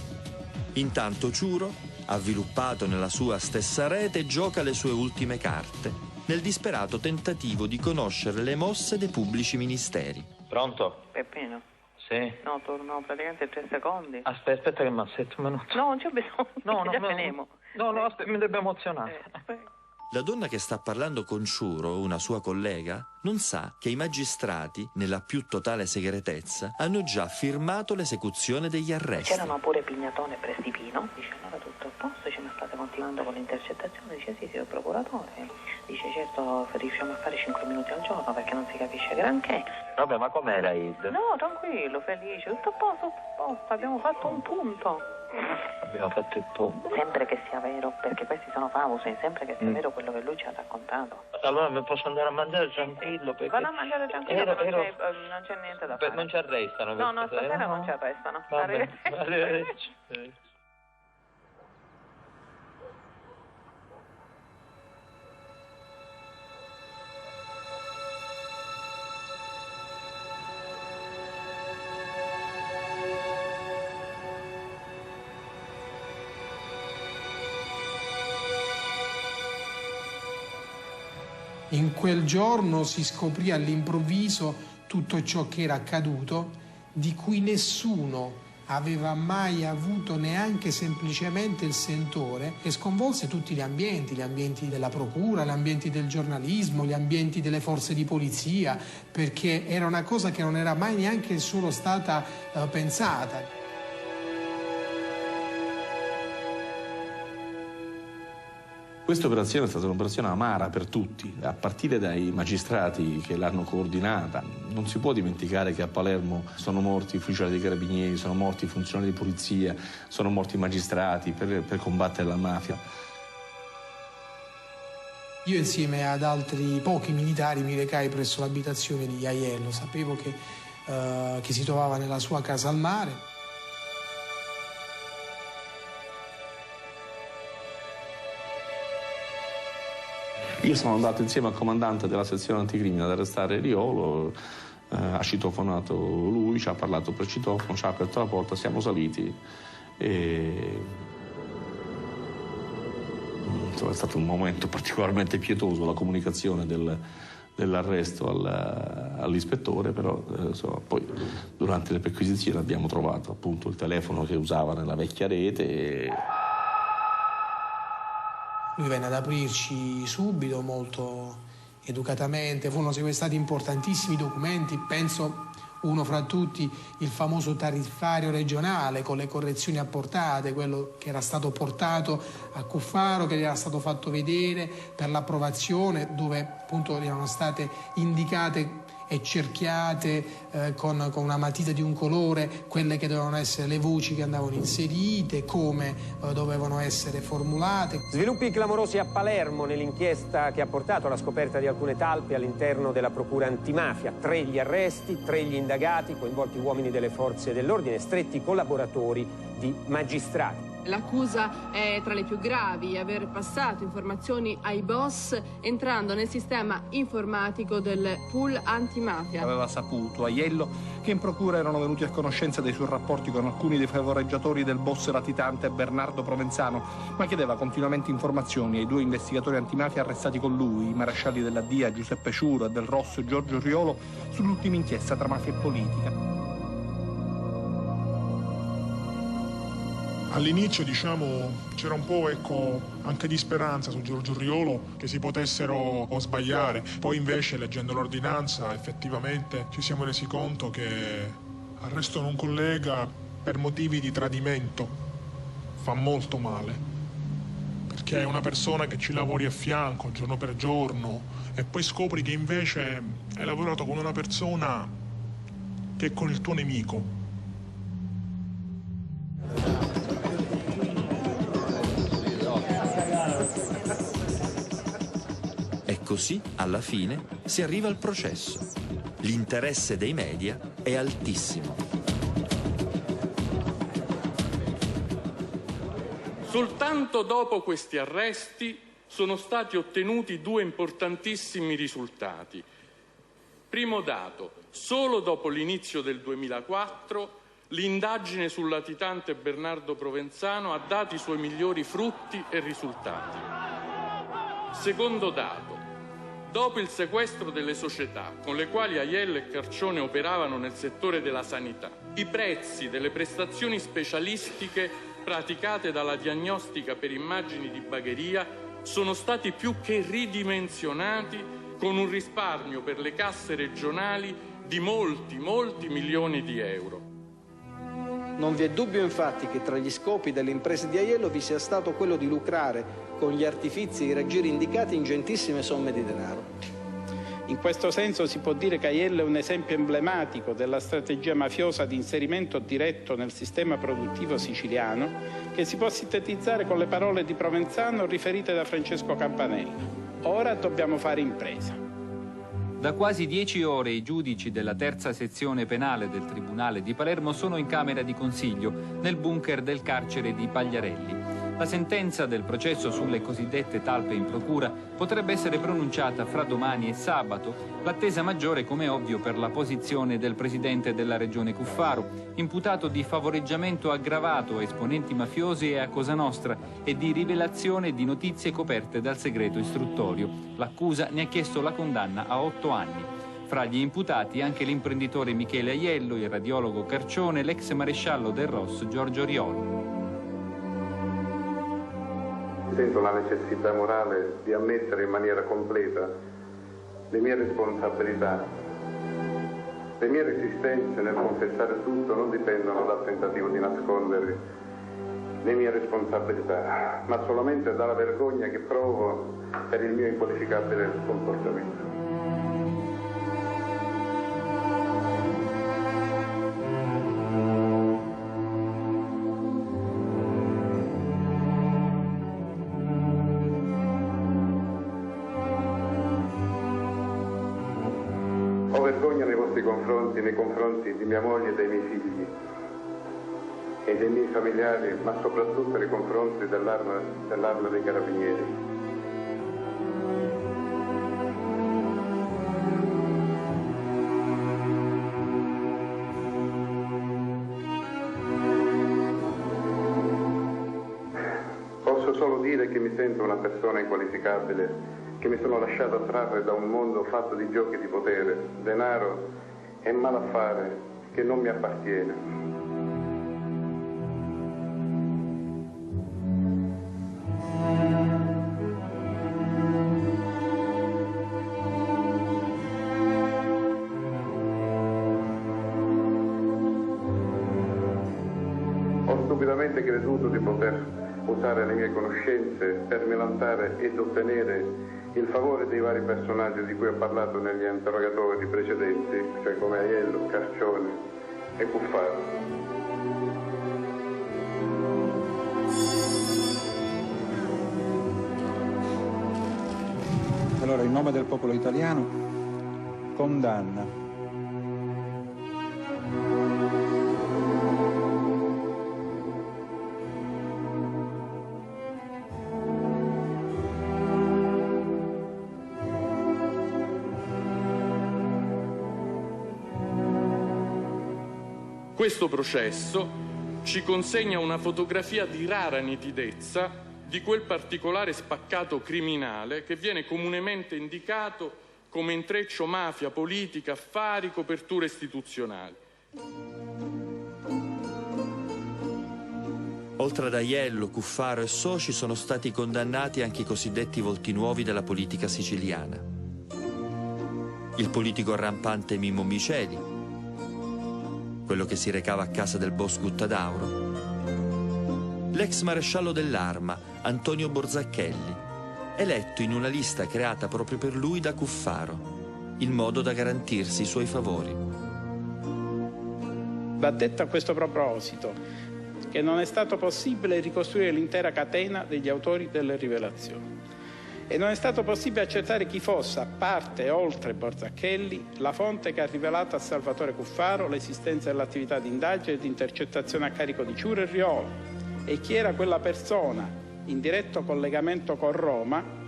Intanto Ciuro, avviluppato nella sua stessa rete, gioca le sue ultime carte, nel disperato tentativo di conoscere le mosse dei pubblici ministeri. Pronto? Peppino? Sì? No, torno praticamente 3 secondi. Aspetta che mi aspetta un minuto. No, non c'è bisogno, già finiamo. No, aspetta, mi devo emozionare. La donna che sta parlando con Ciuro, una sua collega, non sa che i magistrati, nella più totale segretezza, hanno già firmato l'esecuzione degli arresti. C'erano pure Pignatone e Prestipino. Dice, allora tutto a posto, ce ne state continuando con l'intercettazione. Dice, sì, il procuratore. Dice, certo, riusciamo a fare 5 minuti al giorno perché non si capisce granché. Vabbè, ma com'era Id? No, tranquillo, felice, tutto a posto, abbiamo fatto un punto. Abbiamo fatto il punto. Sempre che sia vero, perché questi sono famosi, sempre che sia vero quello che lui ci ha raccontato. Allora mi posso andare a mangiare tranquillo? Perché... Vanno a mangiare tranquillo, non c'è niente da fare. Non ci arrestano? No, stasera non ci arrestano. Arrivederci. In quel giorno si scoprì all'improvviso tutto ciò che era accaduto, di cui nessuno aveva mai avuto neanche semplicemente il sentore, e sconvolse tutti gli ambienti della procura, gli ambienti del giornalismo, gli ambienti delle forze di polizia, perché era una cosa che non era mai neanche solo stata pensata. Questa operazione è stata un'operazione amara per tutti, a partire dai magistrati che l'hanno coordinata. Non si può dimenticare che a Palermo sono morti ufficiali dei carabinieri, sono morti funzionari di polizia, sono morti magistrati per combattere la mafia. Io insieme ad altri pochi militari mi recai presso l'abitazione di Aiello. Sapevo che si trovava nella sua casa al mare. Io sono andato insieme al comandante della sezione anticrimine ad arrestare Riolo, ha citofonato lui, ci ha parlato per citofono, ci ha aperto la porta, siamo saliti e insomma, è stato un momento particolarmente pietoso la comunicazione dell'arresto all'ispettore, però insomma, poi durante le perquisizioni abbiamo trovato appunto il telefono che usava nella vecchia rete Lui venne ad aprirci subito, molto educatamente. Furono sequestrati importantissimi documenti, penso uno fra tutti il famoso tariffario regionale con le correzioni apportate, quello che era stato portato a Cuffaro, che gli era stato fatto vedere per l'approvazione, dove appunto erano state indicate e cerchiate con una matita di un colore quelle che dovevano essere le voci che andavano inserite, come dovevano essere formulate. Sviluppi clamorosi a Palermo nell'inchiesta che ha portato alla scoperta di alcune talpe all'interno della procura antimafia. 3 gli arresti, 3 gli indagati, coinvolti uomini delle forze dell'ordine, stretti collaboratori di magistrati. L'accusa è tra le più gravi, aver passato informazioni ai boss entrando nel sistema informatico del pool antimafia. Aveva saputo Aiello che in procura erano venuti a conoscenza dei suoi rapporti con alcuni dei favoreggiatori del boss latitante Bernardo Provenzano, ma chiedeva continuamente informazioni ai 2 investigatori antimafia arrestati con lui, i marescialli della DIA Giuseppe Ciuro e del Rosso Giorgio Riolo, sull'ultima inchiesta tra mafia e politica. All'inizio, diciamo, c'era un po', anche di speranza su Giorgio Riolo che si potessero sbagliare. Poi invece, leggendo l'ordinanza, effettivamente ci siamo resi conto che arrestano un collega per motivi di tradimento fa molto male, perché è una persona che ci lavori a fianco giorno per giorno e poi scopri che invece hai lavorato con una persona che è con il tuo nemico. E così, alla fine, si arriva al processo. L'interesse dei media è altissimo. Soltanto dopo questi arresti sono stati ottenuti 2 importantissimi risultati. Primo dato, solo dopo l'inizio del 2004 l'indagine sul latitante Bernardo Provenzano ha dato i suoi migliori frutti e risultati. Secondo dato, dopo il sequestro delle società con le quali Aiello e Carcione operavano nel settore della sanità, i prezzi delle prestazioni specialistiche praticate dalla diagnostica per immagini di bagheria sono stati più che ridimensionati, con un risparmio per le casse regionali di molti milioni di euro. Non vi è dubbio infatti che tra gli scopi delle imprese di Aiello vi sia stato quello di lucrare con gli artifizi e i raggiri indicati ingentissime somme di denaro. In questo senso si può dire che Aiello è un esempio emblematico della strategia mafiosa di inserimento diretto nel sistema produttivo siciliano, che si può sintetizzare con le parole di Provenzano riferite da Francesco Campanella. Ora dobbiamo fare impresa. Da quasi 10 ore i giudici della terza sezione penale del Tribunale di Palermo sono in camera di consiglio, nel bunker del carcere di Pagliarelli. La sentenza del processo sulle cosiddette talpe in procura potrebbe essere pronunciata fra domani e sabato. L'attesa maggiore, come ovvio, per la posizione del presidente della regione Cuffaro, imputato di favoreggiamento aggravato a esponenti mafiosi e a Cosa Nostra e di rivelazione di notizie coperte dal segreto istruttorio. L'accusa ne ha chiesto la condanna a 8 anni. Fra gli imputati anche l'imprenditore Michele Aiello, il radiologo Carcione e l'ex maresciallo del Ross Giorgio Riolo. Sento la necessità morale di ammettere in maniera completa le mie responsabilità. Le mie resistenze nel confessare tutto non dipendono dal tentativo di nascondere le mie responsabilità, ma solamente dalla vergogna che provo per il mio inqualificabile comportamento. Ho vergogna nei vostri confronti, nei confronti di mia moglie e dei miei figli e dei miei familiari, ma soprattutto nei confronti dell'Arma dei Carabinieri. Posso solo dire che mi sento una persona inqualificabile, che mi sono lasciato attrarre da un mondo fatto di giochi di potere, denaro e malaffare che non mi appartiene. stupidamente creduto di poter usare le mie conoscenze per milantare ed ottenere il favore dei vari personaggi di cui ho parlato negli interrogatori precedenti, cioè come Aiello, Carcione e Cuffaro. Allora, in nome del popolo italiano, condanna. Questo processo ci consegna una fotografia di rara nitidezza di quel particolare spaccato criminale che viene comunemente indicato come intreccio mafia, politica, affari, coperture istituzionali. Oltre ad Aiello, Cuffaro e soci sono stati condannati anche i cosiddetti volti nuovi della politica siciliana. Il politico rampante Mimmo Miceli, quello che si recava a casa del boss Guttadauro, l'ex maresciallo dell'Arma Antonio Borzacchelli, eletto in una lista creata proprio per lui da Cuffaro, in modo da garantirsi i suoi favori. Va detto a questo proposito che non è stato possibile ricostruire l'intera catena degli autori delle rivelazioni e non è stato possibile accertare chi fosse, a parte e oltre Borzacchelli, la fonte che ha rivelato a Salvatore Cuffaro l'esistenza dell'attività di indagine e di intercettazione a carico di Ciuro e Riolo e chi era quella persona in diretto collegamento con Roma,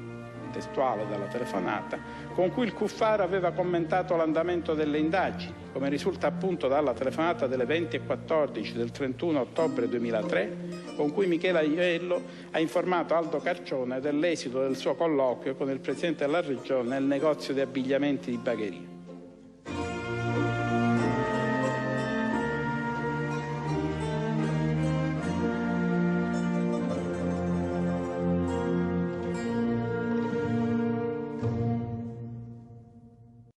testuale dalla telefonata, con cui il Cuffaro aveva commentato l'andamento delle indagini, come risulta appunto dalla telefonata delle 20:14 del 31 ottobre 2003, con cui Michele Aiello ha informato Aldo Carcione dell'esito del suo colloquio con il Presidente della Regione nel negozio di abbigliamenti di Bagheria.